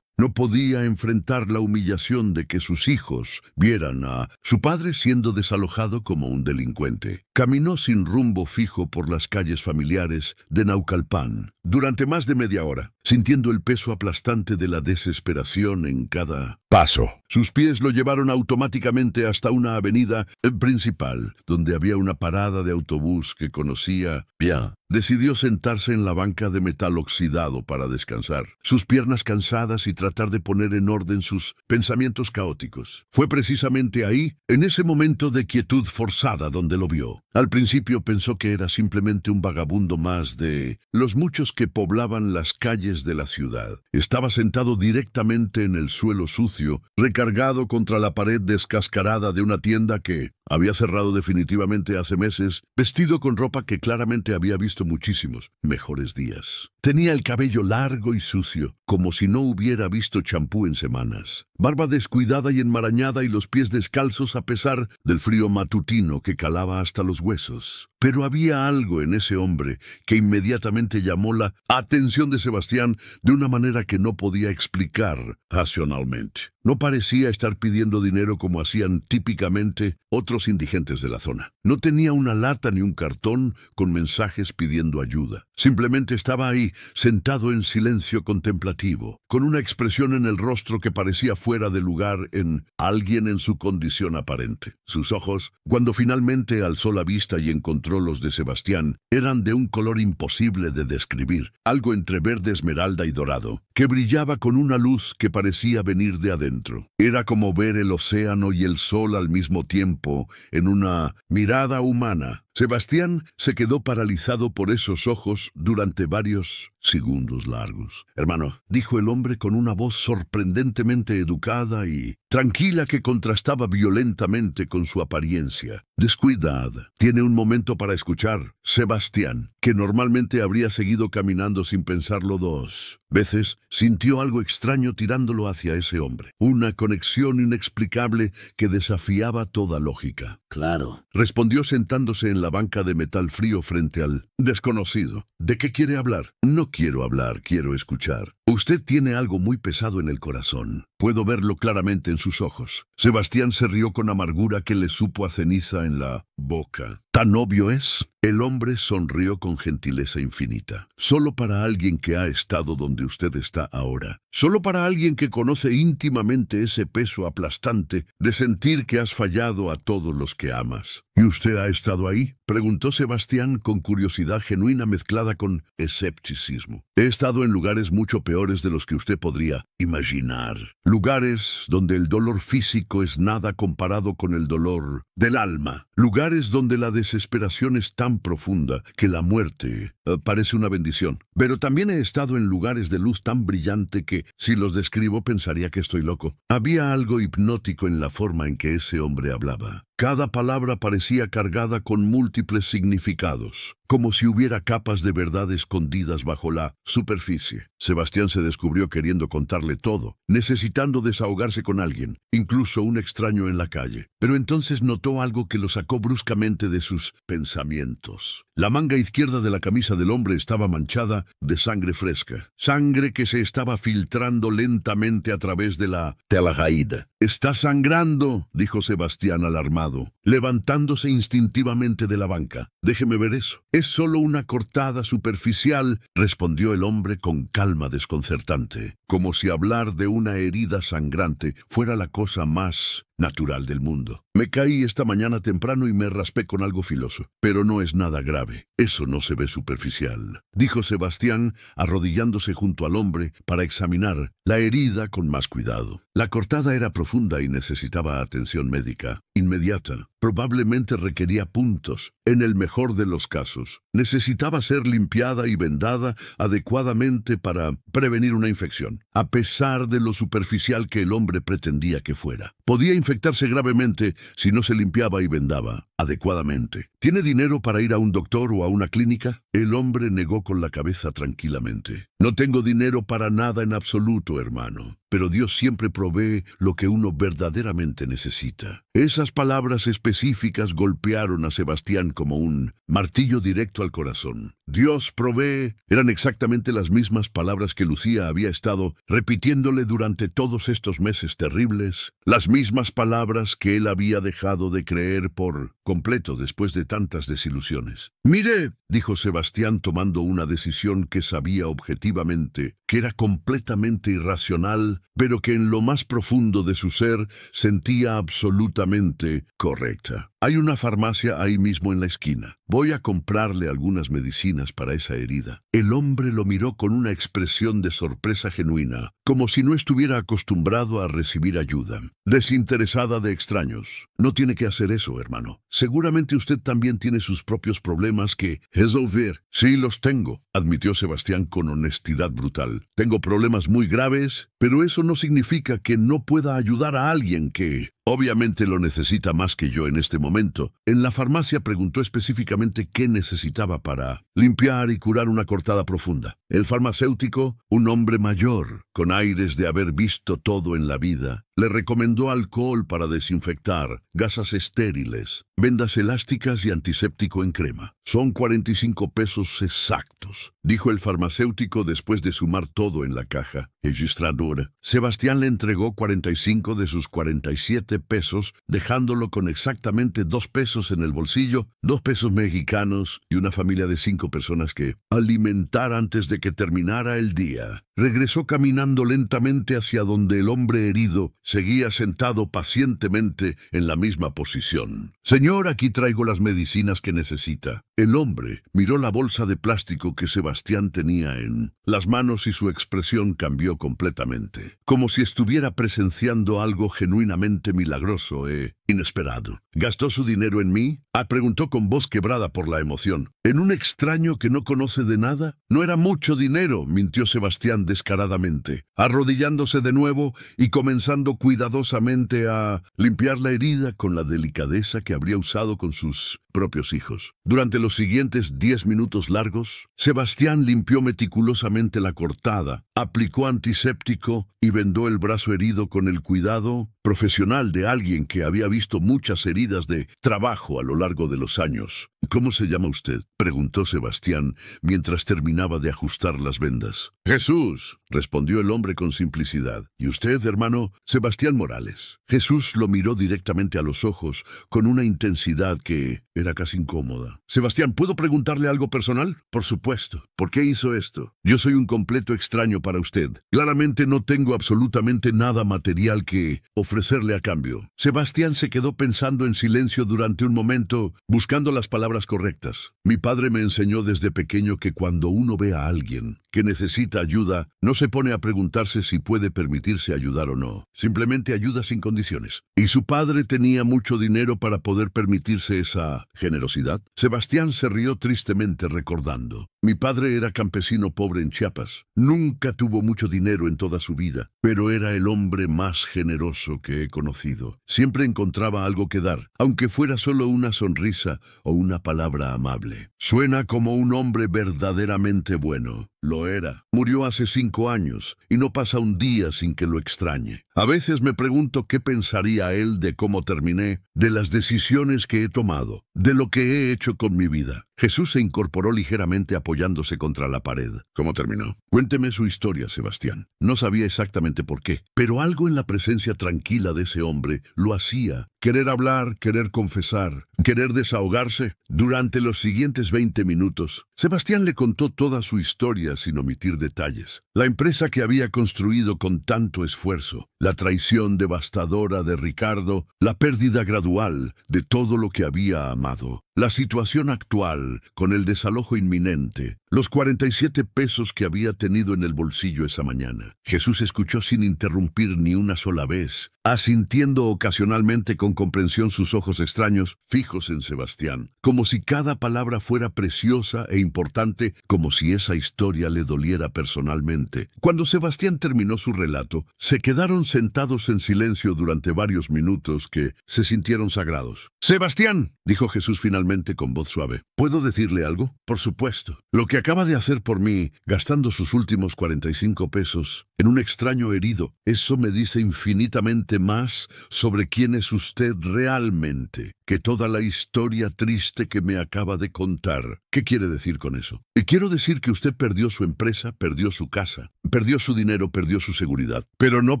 No podía enfrentar la humillación de que sus hijos vieran a su padre siendo desalojado como un delincuente. Caminó sin rumbo fijo por las calles familiares de Naucalpan durante más de media hora, sintiendo el peso aplastante de la desesperación en cada paso. Sus pies lo llevaron automáticamente hasta una avenida principal, donde había una parada de autobús que conocía bien. Decidió sentarse en la banca de metal oxidado para descansar, sus piernas cansadas y tratar de poner en orden sus pensamientos caóticos. Fue precisamente ahí, en ese momento de quietud forzada, donde lo vio. Al principio pensó que era simplemente un vagabundo más de los muchos que poblaban las calles de la ciudad. Estaba sentado directamente en el suelo sucio, recargado contra la pared descascarada de una tienda que había cerrado definitivamente hace meses, vestido con ropa que claramente había visto muchísimos mejores días. Tenía el cabello largo y sucio, como si no hubiera visto champú en semanas. Barba descuidada y enmarañada y los pies descalzos a pesar del frío matutino que calaba hasta los huesos. Pero había algo en ese hombre que inmediatamente llamó la atención de Sebastián de una manera que no podía explicar racionalmente. No parecía estar pidiendo dinero como hacían típicamente otros indigentes de la zona. No tenía una lata ni un cartón con mensajes pidiendo ayuda. Simplemente estaba ahí, sentado en silencio contemplativo, con una expresión en el rostro que parecía fuera de lugar en alguien en su condición aparente. Sus ojos, cuando finalmente alzó la vista y encontró los de Sebastián, eran de un color imposible de describir, algo entre verde esmeralda y dorado, que brillaba con una luz que parecía venir de adentro. Era como ver el océano y el sol al mismo tiempo en una mirada humana. Sebastián se quedó paralizado por esos ojos durante varios segundos largos. Hermano, dijo el hombre con una voz sorprendentemente educada y tranquila que contrastaba violentamente con su apariencia. Descuidad. Tiene un momento para escuchar. Sebastián, que normalmente habría seguido caminando sin pensarlo dos veces, sintió algo extraño tirándolo hacia ese hombre. Una conexión inexplicable que desafiaba toda lógica.
Claro.
Respondió sentándose en la banca de metal frío frente al desconocido. ¿De qué quiere hablar? No quiero hablar, quiero escuchar. Usted tiene algo muy pesado en el corazón. Puedo verlo claramente en sus ojos. Sebastián se rió con amargura que le supo a ceniza en la boca. ¿Tan obvio es? El hombre sonrió con gentileza infinita. Solo para alguien que ha estado donde usted está ahora. Solo para alguien que conoce íntimamente ese peso aplastante de sentir que has fallado a todos los que amas. ¿Y usted ha estado ahí? Preguntó Sebastián con curiosidad genuina mezclada con escepticismo. He estado en lugares mucho peores de los que usted podría imaginar. Lugares donde el dolor físico es nada comparado con el dolor del alma. Lugares donde la desesperación es tan profunda que la muerte parece una bendición. Pero también he estado en lugares de luz tan brillante que, si los describo, pensaría que estoy loco. Había algo hipnótico en la forma en que ese hombre hablaba. Cada palabra parecía cargada con múltiples significados, como si hubiera capas de verdad escondidas bajo la superficie. Sebastián se descubrió queriendo contarle todo, necesitando desahogarse con alguien, incluso un extraño en la calle. Pero entonces notó algo que lo sacó bruscamente de sus pensamientos. La manga izquierda de la camisa del hombre estaba manchada de sangre fresca, sangre que se estaba filtrando lentamente a través de la telajaída. «Está sangrando», dijo Sebastián alarmado, levantándose instintivamente de la banca. «Déjeme ver eso». «Es solo una cortada superficial», respondió el hombre con calma desconcertante, como si hablar de una herida sangrante fuera la cosa más natural del mundo. «Me caí esta mañana temprano y me raspé con algo filoso, pero no es nada grave. Eso no se ve superficial», dijo Sebastián, arrodillándose junto al hombre para examinar la herida con más cuidado. La cortada era profunda y necesitaba atención médica inmediata. Probablemente requería puntos. En el mejor de los casos, necesitaba ser limpiada y vendada adecuadamente para prevenir una infección, a pesar de lo superficial que el hombre pretendía que fuera. Podía infectarse gravemente si no se limpiaba y vendaba adecuadamente. ¿Tiene dinero para ir a un doctor o a una clínica? El hombre negó con la cabeza tranquilamente. «No tengo dinero para nada en absoluto, hermano, pero Dios siempre provee lo que uno verdaderamente necesita». Esas palabras específicas golpearon a Sebastián como un martillo directo al corazón. «Dios provee» eran exactamente las mismas palabras que Lucía había estado repitiéndole durante todos estos meses terribles, las mismas palabras que él había dejado de creer por completo después de tantas desilusiones. «Mire», dijo Sebastián tomando una decisión que sabía objetivamente que era completamente irracional, pero que en lo más profundo de su ser sentía absolutamente correcta. «Hay una farmacia ahí mismo en la esquina. Voy a comprarle algunas medicinas para esa herida». El hombre lo miró con una expresión de sorpresa genuina, como si no estuviera acostumbrado a recibir ayuda, desinteresada de extraños. «No tiene que hacer eso, hermano. Seguramente usted también tiene sus propios problemas que resolver». «Sí, los tengo», admitió Sebastián con honestidad brutal. «Tengo problemas muy graves, pero eso no significa que no pueda ayudar a alguien que obviamente lo necesita más que yo en este momento». En la farmacia preguntó específicamente qué necesitaba para limpiar y curar una cortada profunda. El farmacéutico, un hombre mayor, con aires de haber visto todo en la vida, le recomendó alcohol para desinfectar, gasas estériles, vendas elásticas y antiséptico en crema. «Son 45 pesos exactos», dijo el farmacéutico después de sumar todo en la caja registradora. Sebastián le entregó 45 de sus 47 pesos, dejándolo con exactamente 2 pesos en el bolsillo, 2 pesos mexicanos y una familia de 5 personas que alimentar antes de que terminara el día. Regresó caminando lentamente hacia donde el hombre herido seguía sentado pacientemente en la misma posición. «Señor, aquí traigo las medicinas que necesita». El hombre miró la bolsa de plástico que Sebastián tenía en las manos y su expresión cambió completamente, como si estuviera presenciando algo genuinamente milagroso e inesperado. ¿Gastó su dinero en mí? Preguntó con voz quebrada por la emoción. ¿En un extraño que no conoce de nada? No era mucho dinero, mintió Sebastián descaradamente, arrodillándose de nuevo y comenzando cuidadosamente a limpiar la herida con la delicadeza que habría usado con sus propios hijos. Durante los siguientes 10 minutos largos, Sebastián limpió meticulosamente la cortada, aplicó antiséptico y vendó el brazo herido con el cuidado profesional de alguien que había visto muchas heridas de trabajo a lo largo de los años. ¿Cómo se llama usted?, preguntó Sebastián mientras terminaba de ajustar las vendas. Jesús, respondió el hombre con simplicidad. ¿Y usted, hermano? Sebastián Morales. Jesús lo miró directamente a los ojos con una intensidad que era casi incómoda. Sebastián, ¿puedo preguntarle algo personal? Por supuesto. ¿Por qué hizo esto? Yo soy un completo extraño para usted. Claramente no tengo absolutamente nada material que ofrecerle a cambio. Sebastián se quedó pensando en silencio durante un momento, buscando las palabras correctas. Mi padre me enseñó desde pequeño que cuando uno ve a alguien que necesita ayuda, no se pone a preguntarse si puede permitirse ayudar o no. Simplemente ayuda sin condiciones. ¿Y su padre tenía mucho dinero para poder permitirse esa generosidad? Sebastián se rió tristemente recordando. Mi padre era campesino pobre en Chiapas. Nunca tuvo mucho dinero en toda su vida, pero era el hombre más generoso que he conocido. Siempre encontraba algo que dar, aunque fuera solo una sonrisa o una palabra amable. Suena como un hombre verdaderamente bueno. Lo era. Murió hace 5 años y no pasa un día sin que lo extrañe. A veces me pregunto qué pensaría él de cómo terminé, de las decisiones que he tomado, de lo que he hecho con mi vida. Jesús se incorporó ligeramente apoyándose contra la pared. ¿Cómo terminó? Cuénteme su historia, Sebastián. No sabía exactamente por qué, pero algo en la presencia tranquila de ese hombre lo hacía. Querer hablar, querer confesar, querer desahogarse. Durante los siguientes 20 minutos, Sebastián le contó toda su historia sin omitir detalles. La empresa que había construido con tanto esfuerzo, la traición devastadora de Ricardo, la pérdida gradual de todo lo que había amado, la situación actual con el desalojo inminente, los 47 pesos que había tenido en el bolsillo esa mañana. Jesús escuchó sin interrumpir ni una sola vez, asintiendo ocasionalmente con comprensión, sus ojos extraños fijos en Sebastián, como si cada palabra fuera preciosa e importante, como si esa historia le doliera personalmente. Cuando Sebastián terminó su relato, se quedaron sentados en silencio durante varios minutos que se sintieron sagrados. «Sebastián», dijo Jesús finalmente con voz suave, ¿puedo decirle algo? Por supuesto. Lo que acaba de hacer por mí, gastando sus últimos 45 pesos en un extraño herido, eso me dice infinitamente más sobre quién es usted realmente que toda la historia triste que me acaba de contar. ¿Qué quiere decir con eso? Quiero decir que usted perdió su empresa, perdió su casa, perdió su dinero, perdió su seguridad, pero no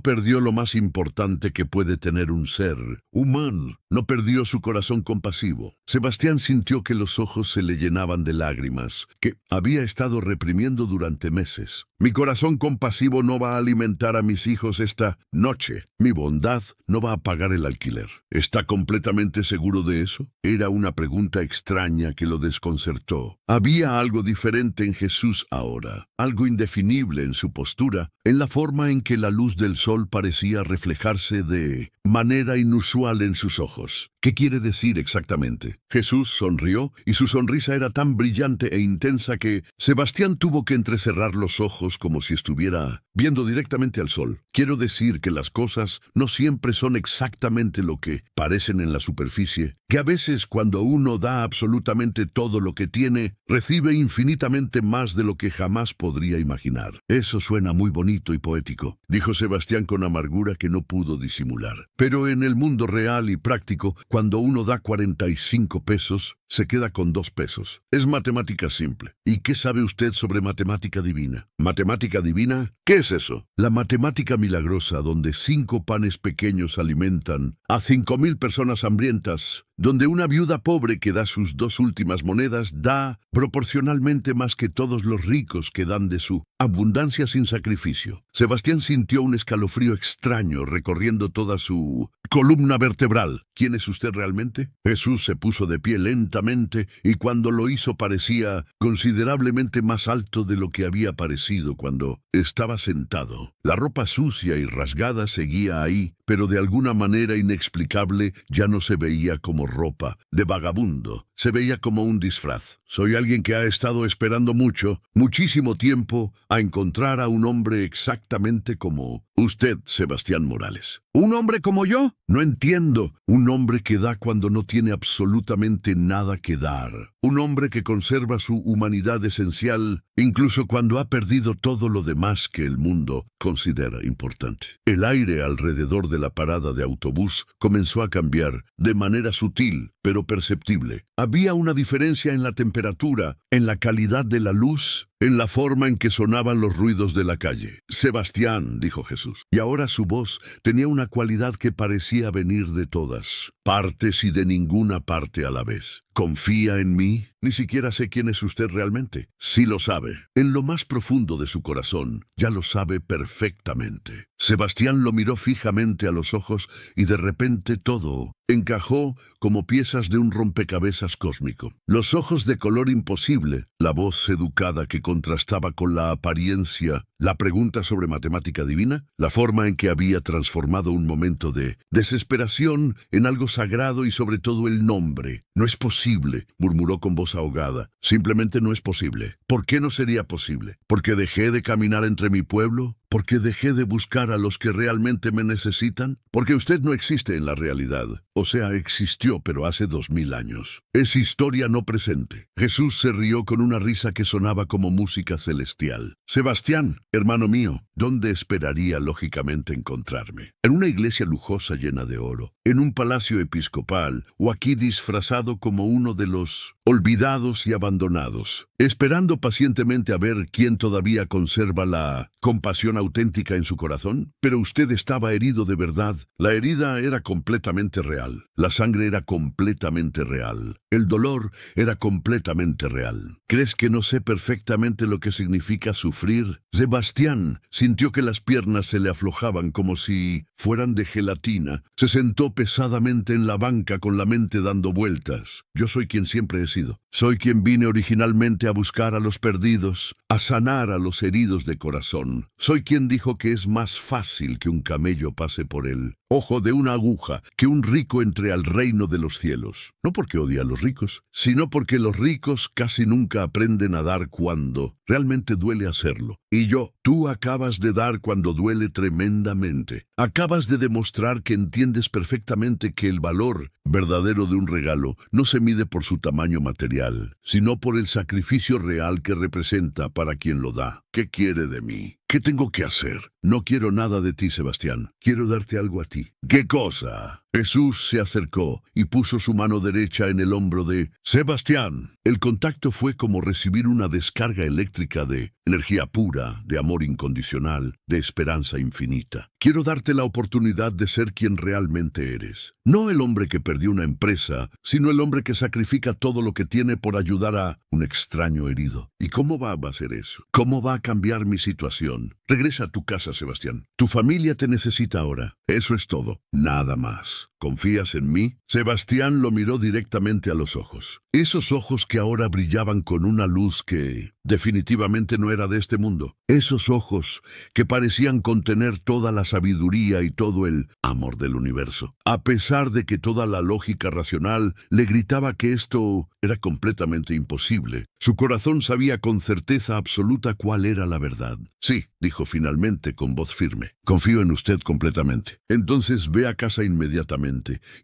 perdió lo más importante que puede tener un ser humano. No perdió su corazón compasivo. Sebastián sintió que los ojos se le llenaban de lágrimas, que había estado reprimiendo durante meses. Mi corazón compasivo no va a alimentar a mis hijos esta noche. Mi bondad no va a pagar el alquiler. ¿Está completamente seguro de eso? Era una pregunta extraña que lo desconcertó. Había algo diferente en Jesús ahora, algo indefinible en su postura, en la forma en que la luz del sol parecía reflejarse de manera inusual en sus ojos. ¿Qué quiere decir exactamente? Jesús sonrió y su sonrisa era tan brillante e intensa que Sebastián tuvo que entrecerrar los ojos como si estuviera viendo directamente al sol. Quiero decir que las cosas no siempre son exactamente lo que parecen en la superficie, que a veces cuando uno da absolutamente todo lo que tiene, recibe infinitamente más de lo que jamás podría imaginar. Eso suena muy bonito y poético, dijo Sebastián con amargura que no pudo disimular. Pero en el mundo real y práctico, cuando uno da 45 pesos, se queda con 2 pesos. Es matemática simple. ¿Y qué sabe usted sobre matemática divina? ¿Matemática divina? ¿Qué es eso? La matemática milagrosa donde 5 panes pequeños alimentan a 5,000 personas hambrientas, donde una viuda pobre que da sus 2 últimas monedas da proporcionalmente más que todos los ricos que dan de su abundancia sin sacrificio. Sebastián sintió un escalofrío extraño recorriendo toda su su columna vertebral. ¿Quién es usted realmente? Jesús se puso de pie lentamente y cuando lo hizo parecía considerablemente más alto de lo que había parecido cuando estaba sentado. La ropa sucia y rasgada seguía ahí, pero de alguna manera inexplicable ya no se veía como ropa de vagabundo, se veía como un disfraz. Soy alguien que ha estado esperando muchísimo tiempo a encontrar a un hombre exactamente como usted, Sebastián Morales. ¿Un hombre como yo? No entiendo. Un hombre que da cuando no tiene absolutamente nada que dar. Un hombre que conserva su humanidad esencial, incluso cuando ha perdido todo lo demás que el mundo considera importante. El aire alrededor de la parada de autobús comenzó a cambiar de manera sutil, pero perceptible. Había una diferencia en la temperatura, en la calidad de la luz, en la forma en que sonaban los ruidos de la calle. Sebastián, dijo Jesús, y ahora su voz tenía una cualidad que parecía venir de todas partes y de ninguna parte a la vez. ¿Confía en mí? Ni siquiera sé quién es usted realmente. Sí lo sabe. En lo más profundo de su corazón, ya lo sabe perfectamente. Sebastián lo miró fijamente a los ojos y de repente todo encajó como piezas de un rompecabezas cósmico. Los ojos de color imposible, la voz educada que contrastaba con la apariencia, la pregunta sobre matemática divina, la forma en que había transformado un momento de desesperación en algo sagrado y sobre todo el nombre. No es posible, murmuró con voz ahogada. Simplemente no es posible. ¿Por qué no sería posible? ¿Porque dejé de caminar entre mi pueblo? ¿Porque dejé de buscar a los que realmente me necesitan? Porque usted no existe en la realidad. O sea, existió, pero hace 2000 años. Es historia no presente. Jesús se rió con una risa que sonaba como música celestial. Sebastián, hermano mío, ¿dónde esperaría lógicamente encontrarme? ¿En una iglesia lujosa llena de oro? ¿En un palacio episcopal? ¿O aquí disfrazado como uno de los olvidados y abandonados? Esperando pacientemente a ver quién todavía conserva la compasión auténtica en su corazón. Pero usted estaba herido de verdad. La herida era completamente real. La sangre era completamente real. El dolor era completamente real. ¿Crees que no sé perfectamente lo que significa sufrir? Sebastián sintió que las piernas se le aflojaban como si fueran de gelatina. Se sentó pesadamente en la banca con la mente dando vueltas. Yo soy quien siempre he sido. Soy quien vine originalmente a buscar a los perdidos, a sanar a los heridos de corazón. Soy quien dijo que es más fácil que un camello pase por el ojo de una aguja, que un rico entre al reino de los cielos. No porque odie a los ricos, sino porque los ricos casi nunca aprenden a dar cuando realmente duele hacerlo. Y tú acabas de dar cuando duele tremendamente. Acabas de demostrar que entiendes perfectamente que el valor verdadero de un regalo no se mide por su tamaño material, sino por el sacrificio real que representa para quien lo da. ¿Qué quiere de mí? ¿Qué tengo que hacer? No quiero nada de ti, Sebastián. Quiero darte algo a ti. ¿Qué cosa? Jesús se acercó y puso su mano derecha en el hombro de Sebastián. El contacto fue como recibir una descarga eléctrica de energía pura, de amor incondicional, de esperanza infinita. Quiero darte la oportunidad de ser quien realmente eres. No el hombre que perdió una empresa, sino el hombre que sacrifica todo lo que tiene por ayudar a un extraño herido. ¿Y cómo va a hacer eso? ¿Cómo va a cambiar mi situación? Regresa a tu casa, Sebastián. Tu familia te necesita ahora. Eso es todo. Nada más. ¿Confías en mí? Sebastián lo miró directamente a los ojos. Esos ojos que ahora brillaban con una luz que definitivamente no era de este mundo. Esos ojos que parecían contener toda la sabiduría y todo el amor del universo. A pesar de que toda la lógica racional le gritaba que esto era completamente imposible, su corazón sabía con certeza absoluta cuál era la verdad. Sí, dijo finalmente con voz firme. Confío en usted completamente. Entonces ve a casa inmediatamente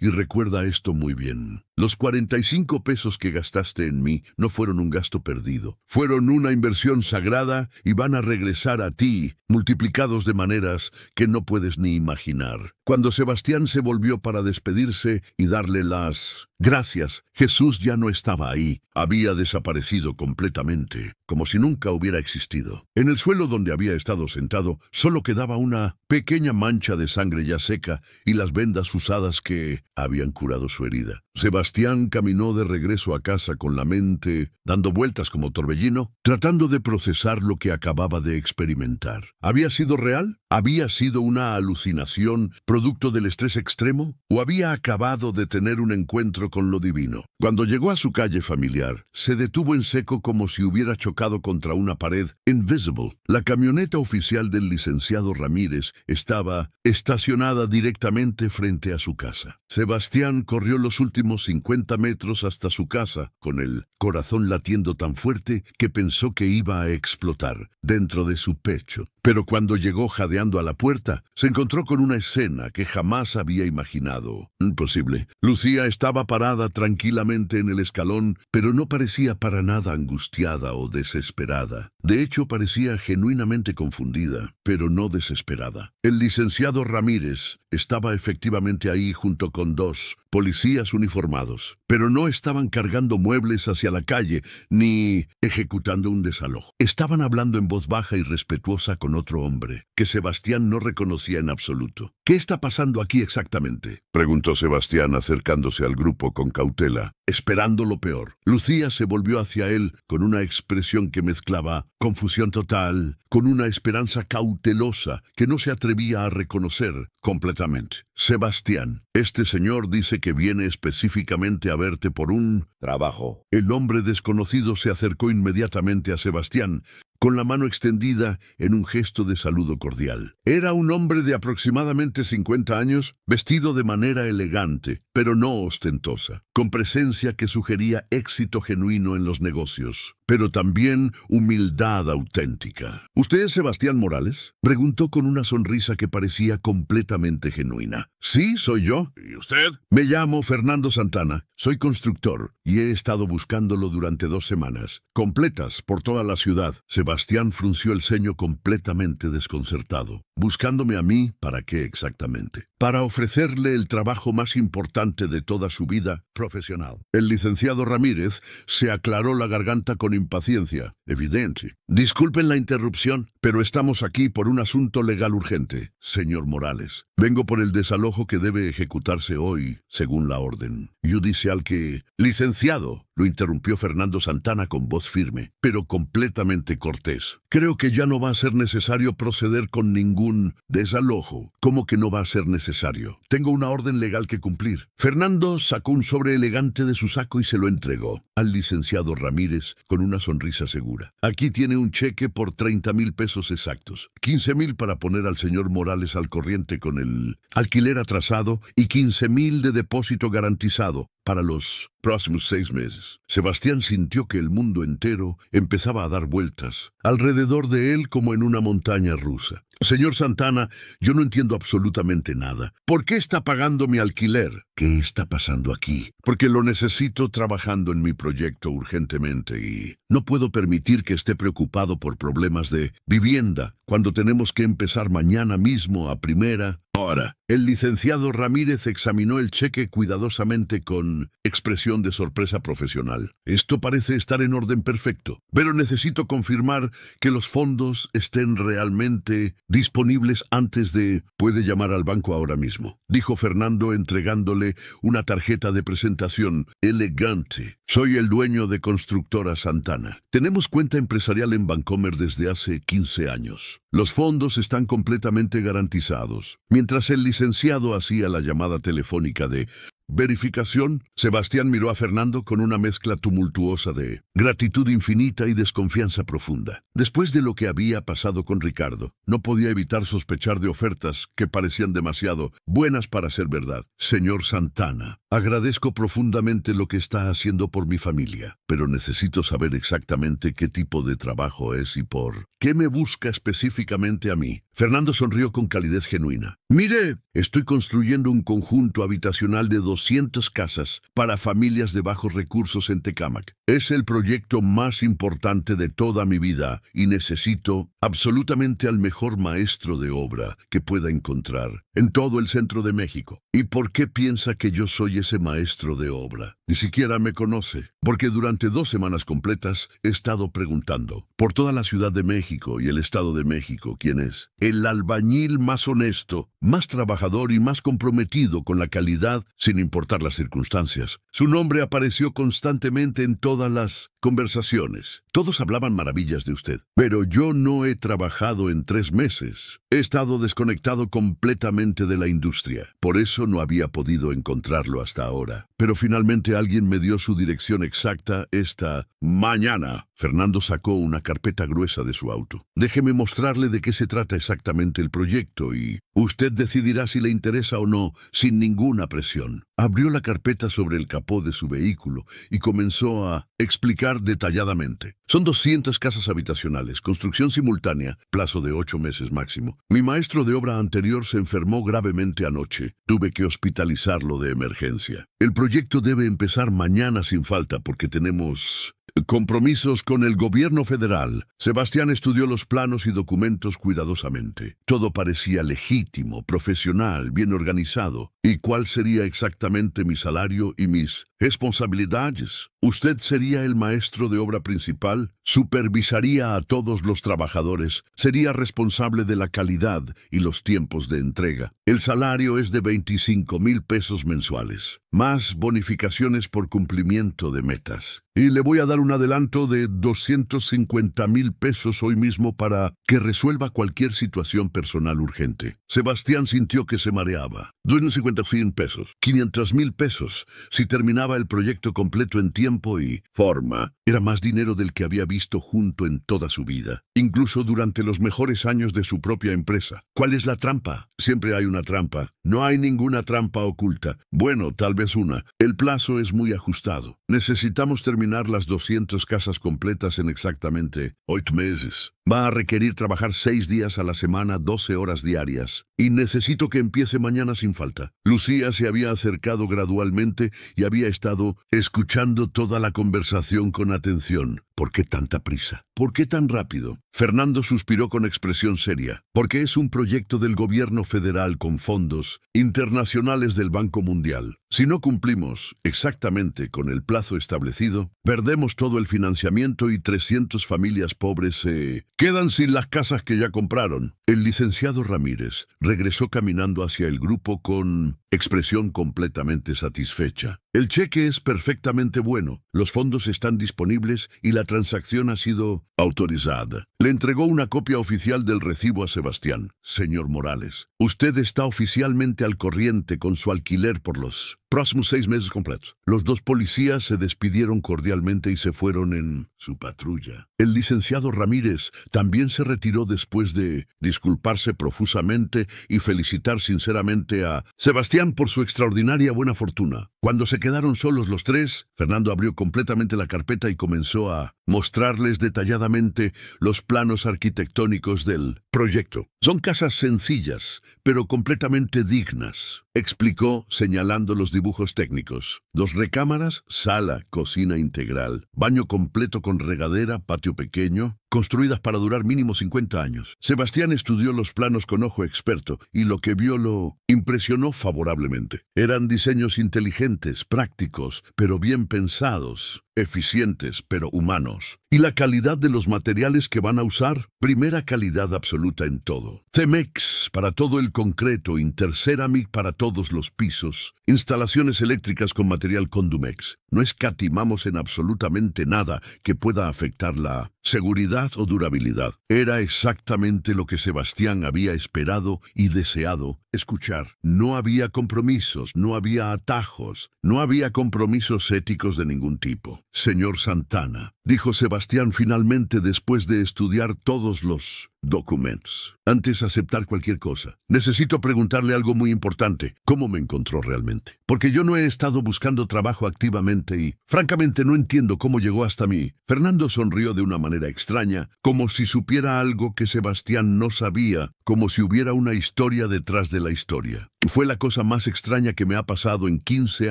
y recuerda esto muy bien. Los 45 pesos que gastaste en mí no fueron un gasto perdido. Fueron una inversión sagrada y van a regresar a ti, multiplicados de maneras que no puedes ni imaginar. Cuando Sebastián se volvió para despedirse y darle las gracias, Jesús ya no estaba ahí. Había desaparecido completamente, como si nunca hubiera existido. En el suelo donde había estado sentado, solo quedaba una pequeña mancha de sangre ya seca y las vendas usadas que habían curado su herida. Sebastián Sebastián caminó de regreso a casa con la mente dando vueltas como torbellino, tratando de procesar lo que acababa de experimentar. ¿Había sido real? ¿Había sido una alucinación producto del estrés extremo? ¿O había acabado de tener un encuentro con lo divino? Cuando llegó a su calle familiar, se detuvo en seco como si hubiera chocado contra una pared invisible. La camioneta oficial del licenciado Ramírez estaba estacionada directamente frente a su casa. Sebastián corrió los últimos 50 metros hasta su casa, con el corazón latiendo tan fuerte que pensó que iba a explotar dentro de su pecho. Pero cuando llegó jadeando a la puerta, se encontró con una escena que jamás había imaginado. Imposible. Lucía estaba parada tranquilamente en el escalón, pero no parecía para nada angustiada o desesperada. De hecho, parecía genuinamente confundida, pero no desesperada. El licenciado Ramírez estaba efectivamente ahí junto con 2 policías uniformados, pero no estaban cargando muebles hacia la calle ni ejecutando un desalojo. Estaban hablando en voz baja y respetuosa con otro hombre, que Sebastián no reconocía en absoluto. ¿Qué está pasando aquí exactamente?, preguntó Sebastián acercándose al grupo con cautela, esperando lo peor. Lucía se volvió hacia él con una expresión que mezclaba confusión total con una esperanza cautelosa que no se atrevía a reconocer completamente. Sebastián, este señor dice que viene específicamente a verte por un trabajo. El hombre desconocido se acercó inmediatamente a Sebastián, con la mano extendida en un gesto de saludo cordial. Era un hombre de aproximadamente 50 años, vestido de manera elegante, pero no ostentosa, con presencia que sugería éxito genuino en los negocios, pero también humildad auténtica. ¿Usted es Sebastián Morales?, preguntó con una sonrisa que parecía completamente genuina. Sí, soy yo. ¿Y usted? Me llamo Fernando Santana, soy constructor y he estado buscándolo durante 2 semanas, completas por toda la ciudad. Sebastián frunció el ceño completamente desconcertado. ¿Buscándome a mí? ¿Para qué exactamente? Para ofrecerle el trabajo más importante de toda su vida profesional. El licenciado Ramírez se aclaró la garganta con impaciencia. Evidente. Disculpen la interrupción, pero estamos aquí por un asunto legal urgente, señor Morales. Vengo por el desalojo que debe ejecutarse hoy, según la orden judicial que... Licenciado, lo interrumpió Fernando Santana con voz firme, pero completamente cortés. Creo que ya no va a ser necesario proceder con ningún desalojo. ¿Cómo que no va a ser necesario? Tengo una orden legal que cumplir. Fernando sacó un sobre elegante de su saco y se lo entregó al licenciado Ramírez con una sonrisa segura. Aquí tiene un cheque por 30,000 pesos exactos. 15,000 para poner al señor Morales al corriente con el alquiler atrasado y 15,000 de depósito garantizado para los próximos 6 meses. Sebastián sintió que el mundo entero empezaba a dar vueltas alrededor de él como en una montaña rusa. Señor Santana, yo no entiendo absolutamente nada. ¿Por qué está pagando mi alquiler? ¿Qué está pasando aquí? Porque lo necesito trabajando en mi proyecto urgentemente y no puedo permitir que esté preocupado por problemas de vivienda cuando tenemos que empezar mañana mismo a primera hora. El licenciado Ramírez examinó el cheque cuidadosamente con expresión de sorpresa profesional. Esto parece estar en orden perfecto, pero necesito confirmar que los fondos estén realmente disponibles antes de... Puede llamar al banco ahora mismo, dijo Fernando entregándole una tarjeta de presentación elegante. Soy el dueño de Constructora Santana. Tenemos cuenta empresarial en Bancomer desde hace 15 años. Los fondos están completamente garantizados. Mientras el licenciado hacía la llamada telefónica de verificación, Sebastián miró a Fernando con una mezcla tumultuosa de gratitud infinita y desconfianza profunda. Después de lo que había pasado con Ricardo, no podía evitar sospechar de ofertas que parecían demasiado buenas para ser verdad. Señor Santana, agradezco profundamente lo que está haciendo por mi familia, pero necesito saber exactamente qué tipo de trabajo es y por qué me busca específicamente a mí. Fernando sonrió con calidez genuina. Mire, estoy construyendo un conjunto habitacional de 200 casas para familias de bajos recursos en Tecámac. Es el proyecto más importante de toda mi vida y necesito absolutamente al mejor maestro de obra que pueda encontrar en todo el centro de México. ¿Y por qué piensa que yo soy ese maestro de obra? Ni siquiera me conoce, porque durante 2 semanas completas he estado preguntando por toda la Ciudad de México y el Estado de México quién es. El albañil más honesto, más trabajador y más comprometido con la calidad sin importar las circunstancias. Su nombre apareció constantemente en todas las conversaciones. Todos hablaban maravillas de usted. Pero yo no he trabajado en 3 meses. He estado desconectado completamente de la industria. Por eso no había podido encontrarlo hasta ahora. Pero finalmente alguien me dio su dirección exacta esta mañana. Fernando sacó una carpeta gruesa de su auto. Déjeme mostrarle de qué se trata exactamente el proyecto y usted decidirá si le interesa o no, sin ninguna presión. Abrió la carpeta sobre el capó de su vehículo y comenzó a explicar detalladamente. Son 200 casas habitacionales, construcción simultánea, plazo de 8 meses máximo. Mi maestro de obra anterior se enfermó gravemente anoche. Tuve que hospitalizarlo de emergencia. El proyecto debe empezar mañana sin falta porque tenemos compromisos con el gobierno federal. Sebastián estudió los planos y documentos cuidadosamente. Todo parecía legítimo, profesional, bien organizado. ¿Y cuál sería exactamente mi salario y mis responsabilidades? Usted sería el maestro de obra principal, supervisaría a todos los trabajadores, sería responsable de la calidad y los tiempos de entrega. El salario es de 25,000 pesos mensuales, más bonificaciones por cumplimiento de metas. Y le voy a dar un adelanto de 250,000 pesos hoy mismo para que resuelva cualquier situación personal urgente. Sebastián sintió que se mareaba. 250,000 pesos, 500,000 pesos, si terminaba el proyecto completo en tiempo y forma. Era más dinero del que había visto junto en toda su vida, incluso durante los mejores años de su propia empresa. ¿Cuál es la trampa? Siempre hay una trampa. No hay ninguna trampa oculta. Bueno, tal vez una. El plazo es muy ajustado. Necesitamos terminar las 200 casas completas en exactamente 8 meses. Va a requerir trabajar 6 días a la semana, 12 horas diarias. Y necesito que empiece mañana sin falta. Lucía se había acercado gradualmente y había estado escuchando toda la conversación con atención. ¿Por qué tanta prisa? ¿Por qué tan rápido? Fernando suspiró con expresión seria. Porque es un proyecto del gobierno federal con fondos internacionales del Banco Mundial. Si no cumplimos exactamente con el plazo establecido, perdemos todo el financiamiento y 300 familias pobres se quedan sin las casas que ya compraron. El licenciado Ramírez regresó caminando hacia el grupo con expresión completamente satisfecha. El cheque es perfectamente bueno, los fondos están disponibles y la transacción ha sido autorizada. Le entregó una copia oficial del recibo a Sebastián. Señor Morales, usted está oficialmente al corriente con su alquiler por los próximos 6 meses completos. Los 2 policías se despidieron cordialmente y se fueron en su patrulla. El licenciado Ramírez también se retiró después de disculparse profusamente y felicitar sinceramente a Sebastián por su extraordinaria buena fortuna. Cuando se quedaron solos los 3, Fernando abrió completamente la carpeta y comenzó a mostrarles detalladamente los planos arquitectónicos del proyecto. Son casas sencillas, pero completamente dignas, explicó señalando los dibujos técnicos. 2 recámaras, sala, cocina integral, baño completo con regadera, patio pequeño, construidas para durar mínimo 50 años. Sebastián estudió los planos con ojo experto y lo que vio lo impresionó favorablemente. Eran diseños inteligentes, prácticos, pero bien pensados, eficientes, pero humanos. ¿Y la calidad de los materiales que van a usar? Primera calidad absoluta en todo. Cemex para todo el concreto, Interceramic para todos los pisos, instalaciones eléctricas con material Condumex. No escatimamos en absolutamente nada que pueda afectar la seguridad o durabilidad. Era exactamente lo que Sebastián había esperado y deseado escuchar. No había compromisos, no había atajos, no había compromisos éticos de ningún tipo. Señor Santana, dijo Sebastián finalmente después de estudiar todos los documentos. Antes de aceptar cualquier cosa, necesito preguntarle algo muy importante. ¿Cómo me encontró realmente? Porque yo no he estado buscando trabajo activamente y, francamente, no entiendo cómo llegó hasta mí. Fernando sonrió de una manera extraña, como si supiera algo que Sebastián no sabía, como si hubiera una historia detrás de la historia. Fue la cosa más extraña que me ha pasado en 15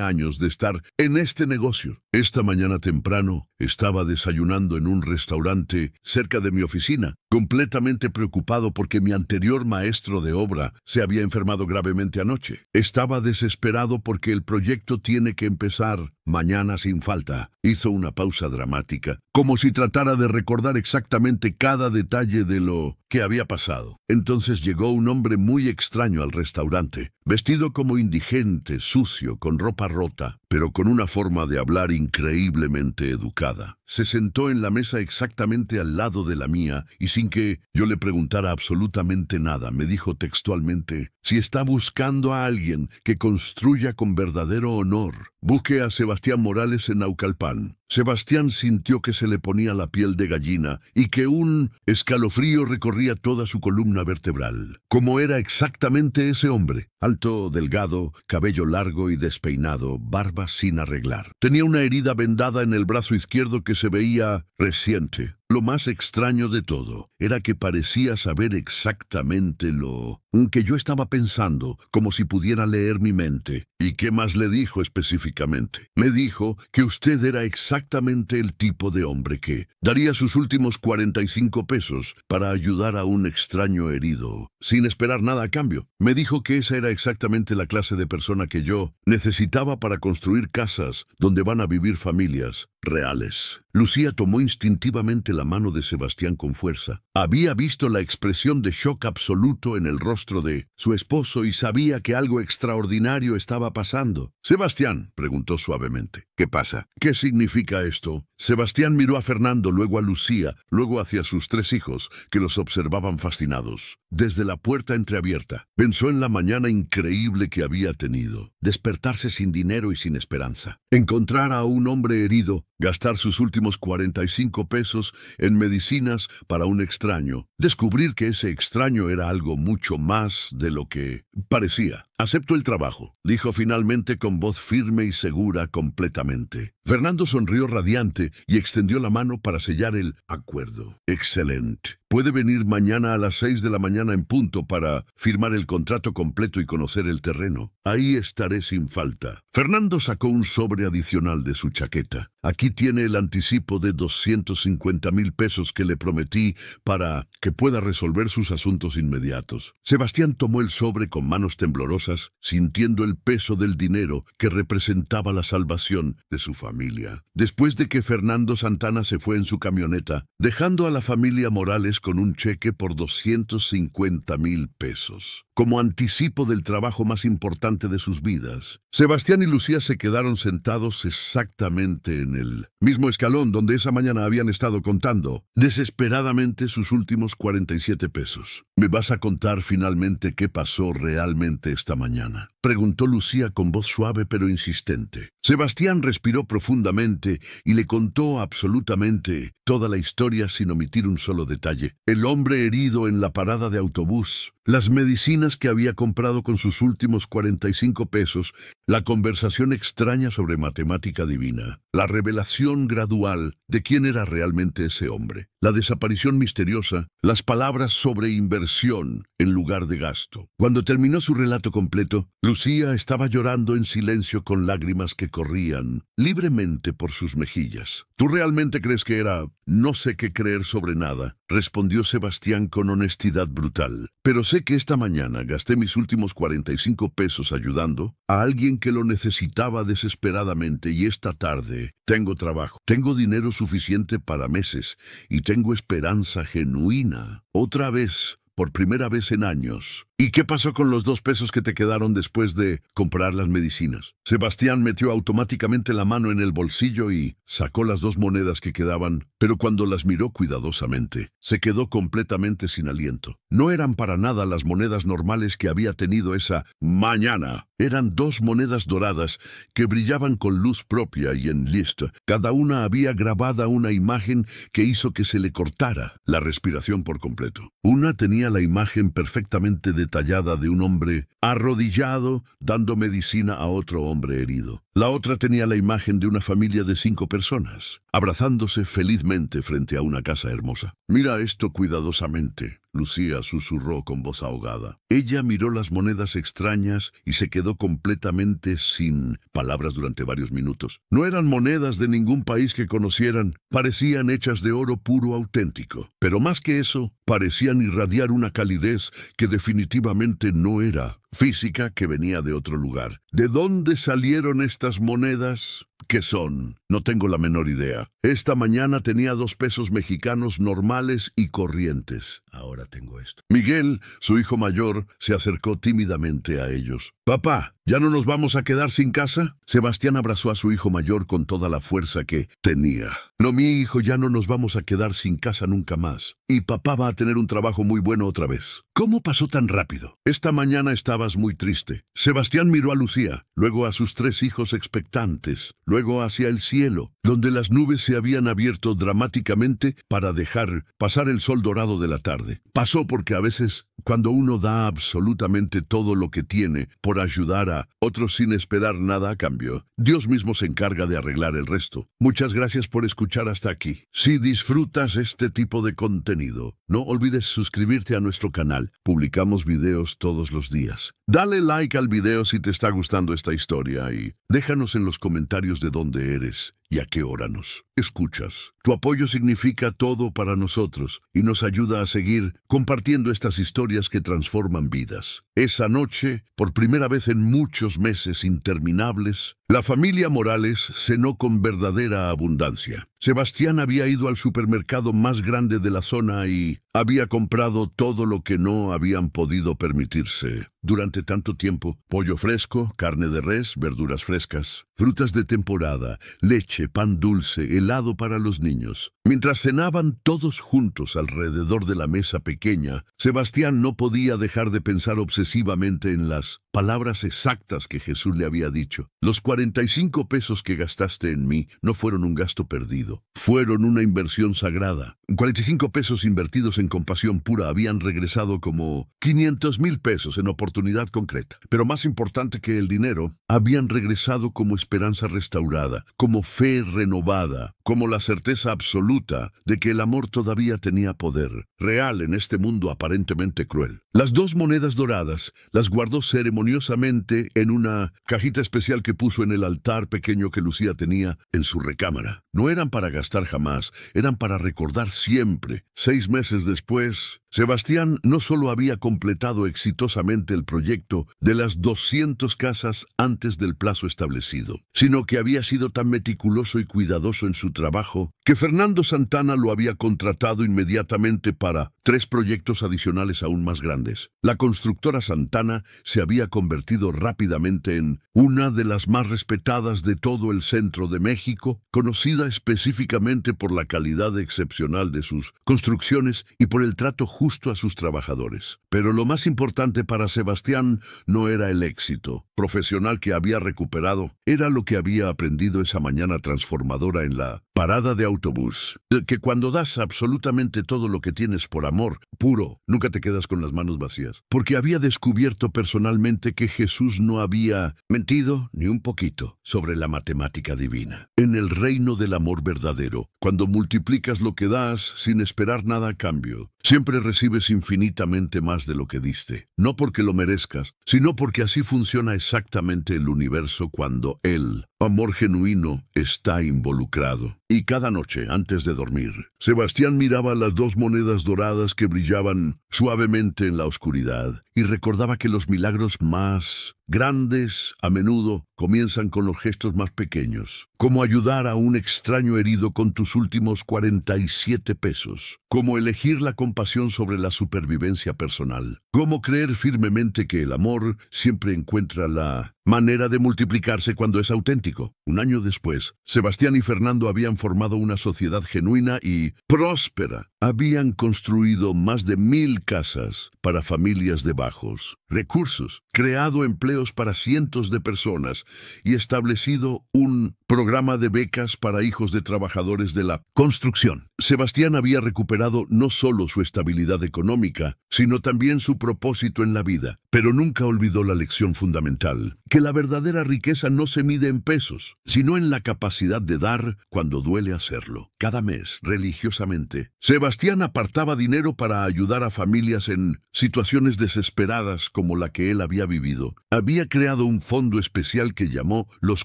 años de estar en este negocio. Esta mañana temprano estaba desayunando en un restaurante cerca de mi oficina, completamente preocupado porque mi anterior maestro de obra se había enfermado gravemente anoche. Estaba desesperado porque el proyecto tiene que empezar mañana sin falta. Hizo una pausa dramática, como si tratara de recordar exactamente cada detalle de lo que había pasado. Entonces llegó un hombre muy extraño al restaurante, vestido como indigente, sucio, con ropa rota, pero con una forma de hablar increíblemente educada. Se sentó en la mesa exactamente al lado de la mía y sin que yo le preguntara absolutamente nada, me dijo textualmente: si está buscando a alguien que construya con verdadero honor, busque a Sebastián Morales en Naucalpan. Sebastián sintió que se le ponía la piel de gallina y que un escalofrío recorría toda su columna vertebral. Como era exactamente ese hombre, alto, delgado, cabello largo y despeinado, barba sin arreglar. Tenía una herida vendada en el brazo izquierdo que se veía reciente. Lo más extraño de todo era que parecía saber exactamente lo que yo estaba pensando, como si pudiera leer mi mente. ¿Y qué más le dijo específicamente? Me dijo que usted era exactamente el tipo de hombre que daría sus últimos 45 pesos para ayudar a un extraño herido, sin esperar nada a cambio. Me dijo que esa era exactamente la clase de persona que yo necesitaba para construir casas donde van a vivir familias reales. Lucía tomó instintivamente la mano de Sebastián con fuerza. Había visto la expresión de shock absoluto en el rostro de su esposo y sabía que algo extraordinario estaba pasando. «Sebastián», preguntó suavemente, «¿qué pasa? ¿Qué significa esto?» Sebastián miró a Fernando, luego a Lucía, luego hacia sus 3 hijos, que los observaban fascinados. Desde la puerta entreabierta, pensó en la mañana increíble que había tenido. Despertarse sin dinero y sin esperanza. Encontrar a un hombre herido, gastar sus últimos 45 pesos en medicinas para un extraño. Descubrir que ese extraño era algo mucho más de lo que parecía. «Acepto el trabajo», dijo finalmente con voz firme y segura completamente. Fernando sonrió radiante y extendió la mano para sellar el acuerdo. «Excelente. Puede venir mañana a las 6 de la mañana en punto para firmar el contrato completo y conocer el terreno. Ahí estaré sin falta». Fernando sacó un sobre adicional de su chaqueta. «Aquí tiene el anticipo de 250,000 pesos que le prometí para que pueda resolver sus asuntos inmediatos». Sebastián tomó el sobre con manos temblorosas, sintiendo el peso del dinero que representaba la salvación de su familia. Después de que Fernando Santana se fue en su camioneta, dejando a la familia Morales con un cheque por 250,000 pesos, como anticipo del trabajo más importante de sus vidas, Sebastián y Lucía se quedaron sentados exactamente en el mismo escalón donde esa mañana habían estado contando desesperadamente sus últimos 47 pesos. «¿Me vas a contar finalmente qué pasó realmente esta mañana?», preguntó Lucía con voz suave pero insistente. Sebastián respiró profundamente y le contó absolutamente toda la historia sin omitir un solo detalle. El hombre herido en la parada de autobús, las medicinas que había comprado con sus últimos 45 pesos, la conversación extraña sobre matemática divina, la revelación gradual de quién era realmente ese hombre, la desaparición misteriosa, las palabras sobre inversión en lugar de gasto. Cuando terminó su relato completo, Lucía estaba llorando en silencio con lágrimas que corrían libremente por sus mejillas. «¿Tú realmente crees que era...?» «No sé qué creer sobre nada», respondió Sebastián con honestidad brutal. «Pero sé que esta mañana gasté mis últimos 45 pesos ayudando a alguien que lo necesitaba desesperadamente y esta tarde tengo trabajo, tengo dinero suficiente para meses y tengo esperanza genuina. Otra vez, por primera vez en años». «¿Y qué pasó con los 2 pesos que te quedaron después de comprar las medicinas?» Sebastián metió automáticamente la mano en el bolsillo y sacó las 2 monedas que quedaban, pero cuando las miró cuidadosamente, se quedó completamente sin aliento. No eran para nada las monedas normales que había tenido esa mañana. Eran 2 monedas doradas que brillaban con luz propia y en lista. Cada una había grabada una imagen que hizo que se le cortara la respiración por completo. Una tenía la imagen perfectamente detallada de un hombre arrodillado dando medicina a otro hombre herido. La otra tenía la imagen de una familia de 5 personas, abrazándose felizmente frente a una casa hermosa. «Mira esto cuidadosamente», Lucía susurró con voz ahogada. Ella miró las monedas extrañas y se quedó completamente sin palabras durante varios minutos. No eran monedas de ningún país que conocieran, parecían hechas de oro puro auténtico. Pero más que eso, parecían irradiar una calidez que definitivamente no era física, que venía de otro lugar. ¿De dónde salieron estas monedas? ¿Qué son? No tengo la menor idea. Esta mañana tenía 2 pesos mexicanos normales y corrientes. Ahora tengo esto. Miguel, su hijo mayor, se acercó tímidamente a ellos. «Papá, ¿ya no nos vamos a quedar sin casa?» Sebastián abrazó a su hijo mayor con toda la fuerza que tenía. «No, mi hijo, ya no nos vamos a quedar sin casa nunca más. Y papá va a tener un trabajo muy bueno otra vez». «¿Cómo pasó tan rápido? Esta mañana estabas muy triste». Sebastián miró a Lucía, luego a sus 3 hijos expectantes, luego hacia el cielo, donde las nubes se habían abierto dramáticamente para dejar pasar el sol dorado de la tarde. Pasó porque a veces, cuando uno da absolutamente todo lo que tiene por ayudar a otros sin esperar nada a cambio, Dios mismo se encarga de arreglar el resto. Muchas gracias por escuchar hasta aquí. Si disfrutas este tipo de contenido, no olvides suscribirte a nuestro canal. Publicamos videos todos los días. Dale like al video si te está gustando esta historia y déjanos en los comentarios de dónde eres y a qué hora nos escuchas. Tu apoyo significa todo para nosotros y nos ayuda a seguir compartiendo estas historias que transforman vidas. Esa noche, por primera vez en muchos meses interminables, la familia Morales cenó con verdadera abundancia. Sebastián había ido al supermercado más grande de la zona y había comprado todo lo que no habían podido permitirse durante tanto tiempo: pollo fresco, carne de res, verduras frescas, frutas de temporada, leche, pan dulce, helado para los niños. Mientras cenaban todos juntos alrededor de la mesa pequeña, Sebastián no podía dejar de pensar obsesivamente en las palabras exactas que Jesús le había dicho. Los 45 pesos que gastaste en mí no fueron un gasto perdido, fueron una inversión sagrada. 45 pesos invertidos en compasión pura habían regresado como 500,000 pesos en oportunidad concreta. Pero más importante que el dinero, habían regresado como esperanza restaurada, como fe renovada, como la certeza absoluta de que el amor todavía tenía poder real en este mundo aparentemente cruel. Las 2 monedas doradas las guardó ceremoniosamente en una cajita especial que puso en el altar pequeño que Lucía tenía en su recámara. No eran para gastar jamás, eran para recordar siempre. 6 meses después, Sebastián no solo había completado exitosamente el proyecto de las 200 casas antes del plazo establecido, sino que había sido tan meticuloso y cuidadoso en su trabajo que Fernando Santana lo había contratado inmediatamente para 3 proyectos adicionales aún más grandes. La constructora Santana se había convertido rápidamente en una de las más respetadas de todo el centro de México, conocida específicamente por la calidad excepcional de sus construcciones y por el trato justo a sus trabajadores. Pero lo más importante para Sebastián no era el éxito profesional que había recuperado, era lo que había aprendido esa mañana transformadora en la parada de autobús. Que cuando das absolutamente todo lo que tienes por amor puro, nunca te quedas con las manos vacías. Porque había descubierto personalmente que Jesús no había mentido ni un poquito sobre la matemática divina. En el reino del amor verdadero, cuando multiplicas lo que das sin esperar nada a cambio, siempre recibes infinitamente más de lo que diste. No porque lo merezcas, sino porque así funciona exactamente el universo cuando el amor genuino está involucrado. Y cada noche, antes de dormir, Sebastián miraba las 2 monedas doradas que brillaban suavemente en la oscuridad y recordaba que los milagros más grandes a menudo comienzan con los gestos más pequeños, como ayudar a un extraño herido con tus últimos 47 pesos, como elegir la compasión sobre la supervivencia personal, como creer firmemente que el amor siempre encuentra la manera de multiplicarse cuando es auténtico. Un año después, Sebastián y Fernando habían formado una sociedad genuina y próspera. Habían construido más de 1,000 casas para familias de bajos recursos, creado empleos para cientos de personas y establecido un programa de becas para hijos de trabajadores de la construcción. Sebastián había recuperado no solo su estabilidad económica, sino también su propósito en la vida, pero nunca olvidó la lección fundamental, que la verdadera riqueza no se mide en pesos, sino en la capacidad de dar cuando duele hacerlo. Cada mes, religiosamente, Sebastián Sebastián apartaba dinero para ayudar a familias en situaciones desesperadas como la que él había vivido. Había creado un fondo especial que llamó los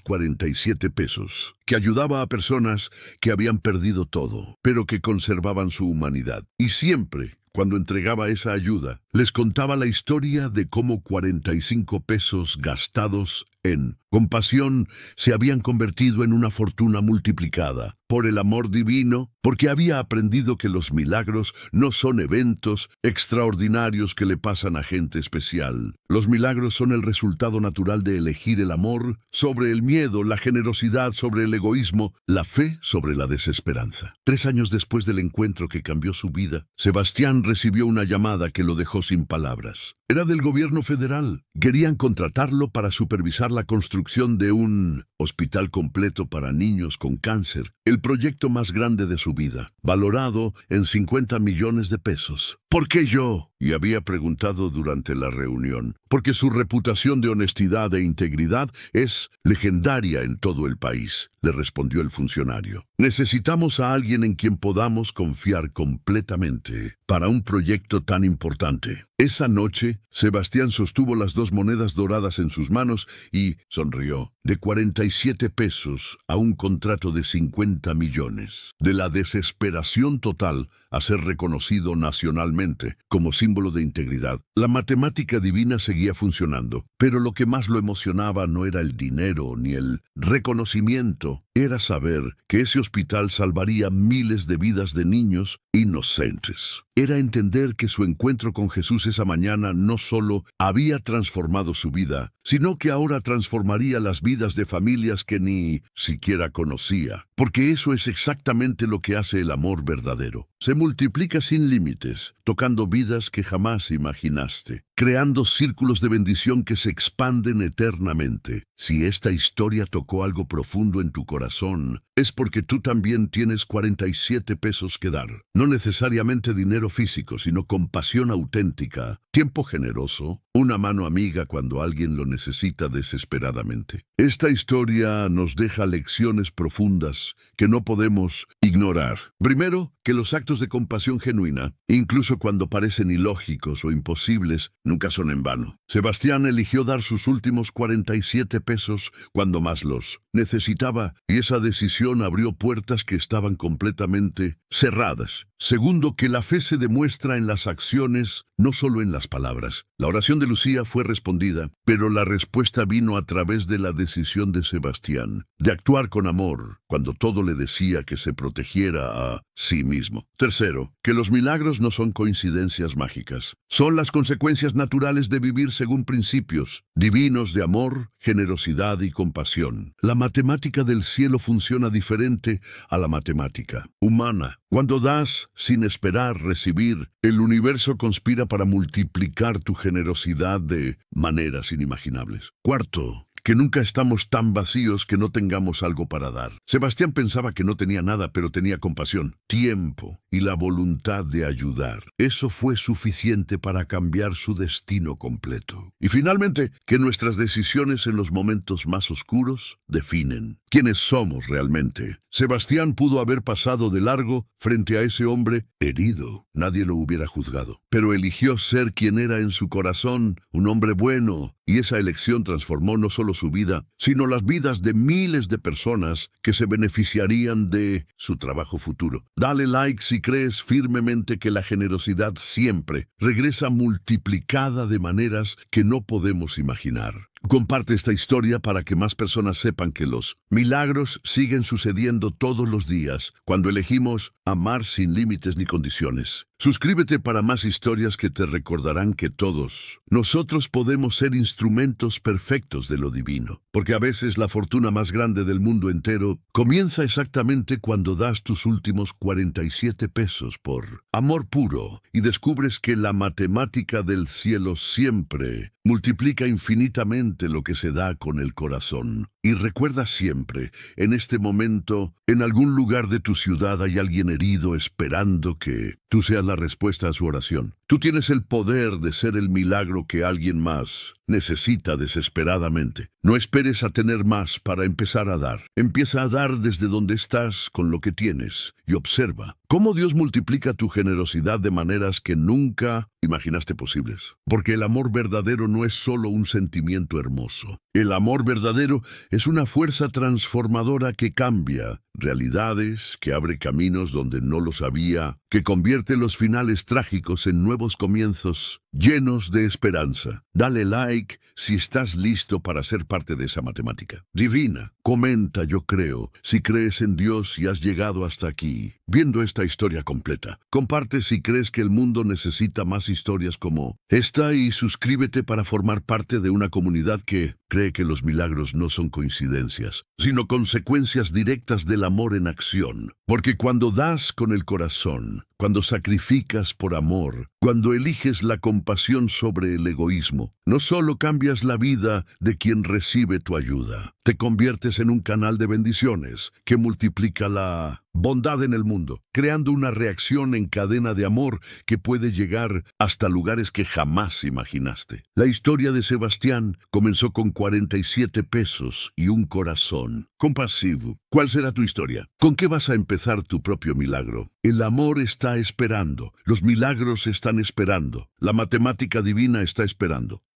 47 pesos, que ayudaba a personas que habían perdido todo, pero que conservaban su humanidad. Y siempre, cuando entregaba esa ayuda, les contaba la historia de cómo 45 pesos gastados en compasión se habían convertido en una fortuna multiplicada por el amor divino, porque había aprendido que los milagros no son eventos extraordinarios que le pasan a gente especial. Los milagros son el resultado natural de elegir el amor sobre el miedo, la generosidad sobre el egoísmo, la fe sobre la desesperanza. 3 años después del encuentro que cambió su vida, Sebastián recibió una llamada que lo dejó sin palabras. Era del gobierno federal. Querían contratarlo para supervisar la construcción de un hospital completo para niños con cáncer, el proyecto más grande de su vida, valorado en 50 millones de pesos. ¿Por qué yo? Y había preguntado durante la reunión. Porque su reputación de honestidad e integridad es legendaria en todo el país, le respondió el funcionario. Necesitamos a alguien en quien podamos confiar completamente para un proyecto tan importante. Esa noche, Sebastián sostuvo las 2 monedas doradas en sus manos y sonrió. De 47 pesos a un contrato de 50 millones. De la desesperación total a ser reconocido nacionalmente como símbolo de integridad. La matemática divina seguía funcionando, pero lo que más lo emocionaba no era el dinero ni el reconocimiento, era saber que ese hospital salvaría miles de vidas de niños inocentes. Era entender que su encuentro con Jesús esa mañana no solo había transformado su vida, sino que ahora transformaría las vidas de familias que ni siquiera conocía. Porque eso es exactamente lo que hace el amor verdadero. Se multiplica sin límites, tocando vidas que jamás imaginaste, creando círculos de bendición que se expanden eternamente. Si esta historia tocó algo profundo en tu corazón, es porque tú también tienes 47 pesos que dar. No necesariamente dinero físico, sino compasión auténtica, tiempo generoso, una mano amiga cuando alguien lo necesita desesperadamente. Esta historia nos deja lecciones profundas que no podemos ignorar. Primero, que los actos de compasión genuina, incluso cuando parecen ilógicos o imposibles, nunca son en vano. Sebastián eligió dar sus últimos 47 pesos cuando más los necesitaba, y esa decisión abrió puertas que estaban completamente cerradas. Segundo, que la fe se demuestra en las acciones, no solo en las palabras. La oración de Lucía fue respondida, pero la respuesta vino a través de la decisión de Sebastián, de actuar con amor, cuando todo le decía que se protegiera a sí mismo. Tercero, que los milagros no son coincidencias mágicas. Son las consecuencias naturales de vivir según principios divinos de amor, generosidad y compasión. La matemática del cielo funciona diferente a la matemática humana. Cuando das sin esperar recibir, el universo conspira para multiplicar tu generosidad de maneras inimaginables. Cuarto, que nunca estamos tan vacíos que no tengamos algo para dar. Sebastián pensaba que no tenía nada, pero tenía compasión, tiempo y la voluntad de ayudar. Eso fue suficiente para cambiar su destino completo. Y finalmente, que nuestras decisiones en los momentos más oscuros definen quiénes somos realmente. Sebastián pudo haber pasado de largo frente a ese hombre herido. Nadie lo hubiera juzgado, pero eligió ser quien era en su corazón, un hombre bueno, y esa elección transformó no solo su vida, sino las vidas de miles de personas que se beneficiarían de su trabajo futuro. Dale like si crees firmemente que la generosidad siempre regresa multiplicada de maneras que no podemos imaginar. Comparte esta historia para que más personas sepan que los milagros siguen sucediendo todos los días cuando elegimos amar sin límites ni condiciones. Suscríbete para más historias que te recordarán que todos nosotros podemos ser instrumentos perfectos de lo divino, porque a veces la fortuna más grande del mundo entero comienza exactamente cuando das tus últimos 47 pesos por amor puro y descubres que la matemática del cielo siempre multiplica infinitamente lo que se da con el corazón. Y recuerda siempre, en este momento, en algún lugar de tu ciudad hay alguien herido esperando que tú seas la respuesta a su oración. Tú tienes el poder de ser el milagro que alguien más necesita desesperadamente. No esperes a tener más para empezar a dar. Empieza a dar desde donde estás con lo que tienes y observa cómo Dios multiplica tu generosidad de maneras que nunca imaginaste posibles. Porque el amor verdadero no es solo un sentimiento hermoso. El amor verdadero es una fuerza transformadora que cambia realidades, que abre caminos donde no los había, que convierte los finales trágicos en nuevos comienzos llenos de esperanza. Dale like si estás listo para ser parte de esa matemática divina. Comenta yo creo si crees en Dios y has llegado hasta aquí, viendo esta historia completa. Comparte si crees que el mundo necesita más historias como esta y suscríbete para formar parte de una comunidad que cree que los milagros no son coincidencias, sino consecuencias directas del amor en acción. Porque cuando das con el corazón, cuando sacrificas por amor, cuando eliges la compasión sobre el egoísmo, no solo cambias la vida de quien recibe tu ayuda, te conviertes en un canal de bendiciones que multiplica la bondad en el mundo, creando una reacción en cadena de amor que puede llegar hasta lugares que jamás imaginaste. La historia de Sebastián comenzó con 47 pesos y un corazón compasivo. ¿Cuál será tu historia? ¿Con qué vas a empezar tu propio milagro? El amor está esperando, los milagros están esperando, la matemática divina está esperando.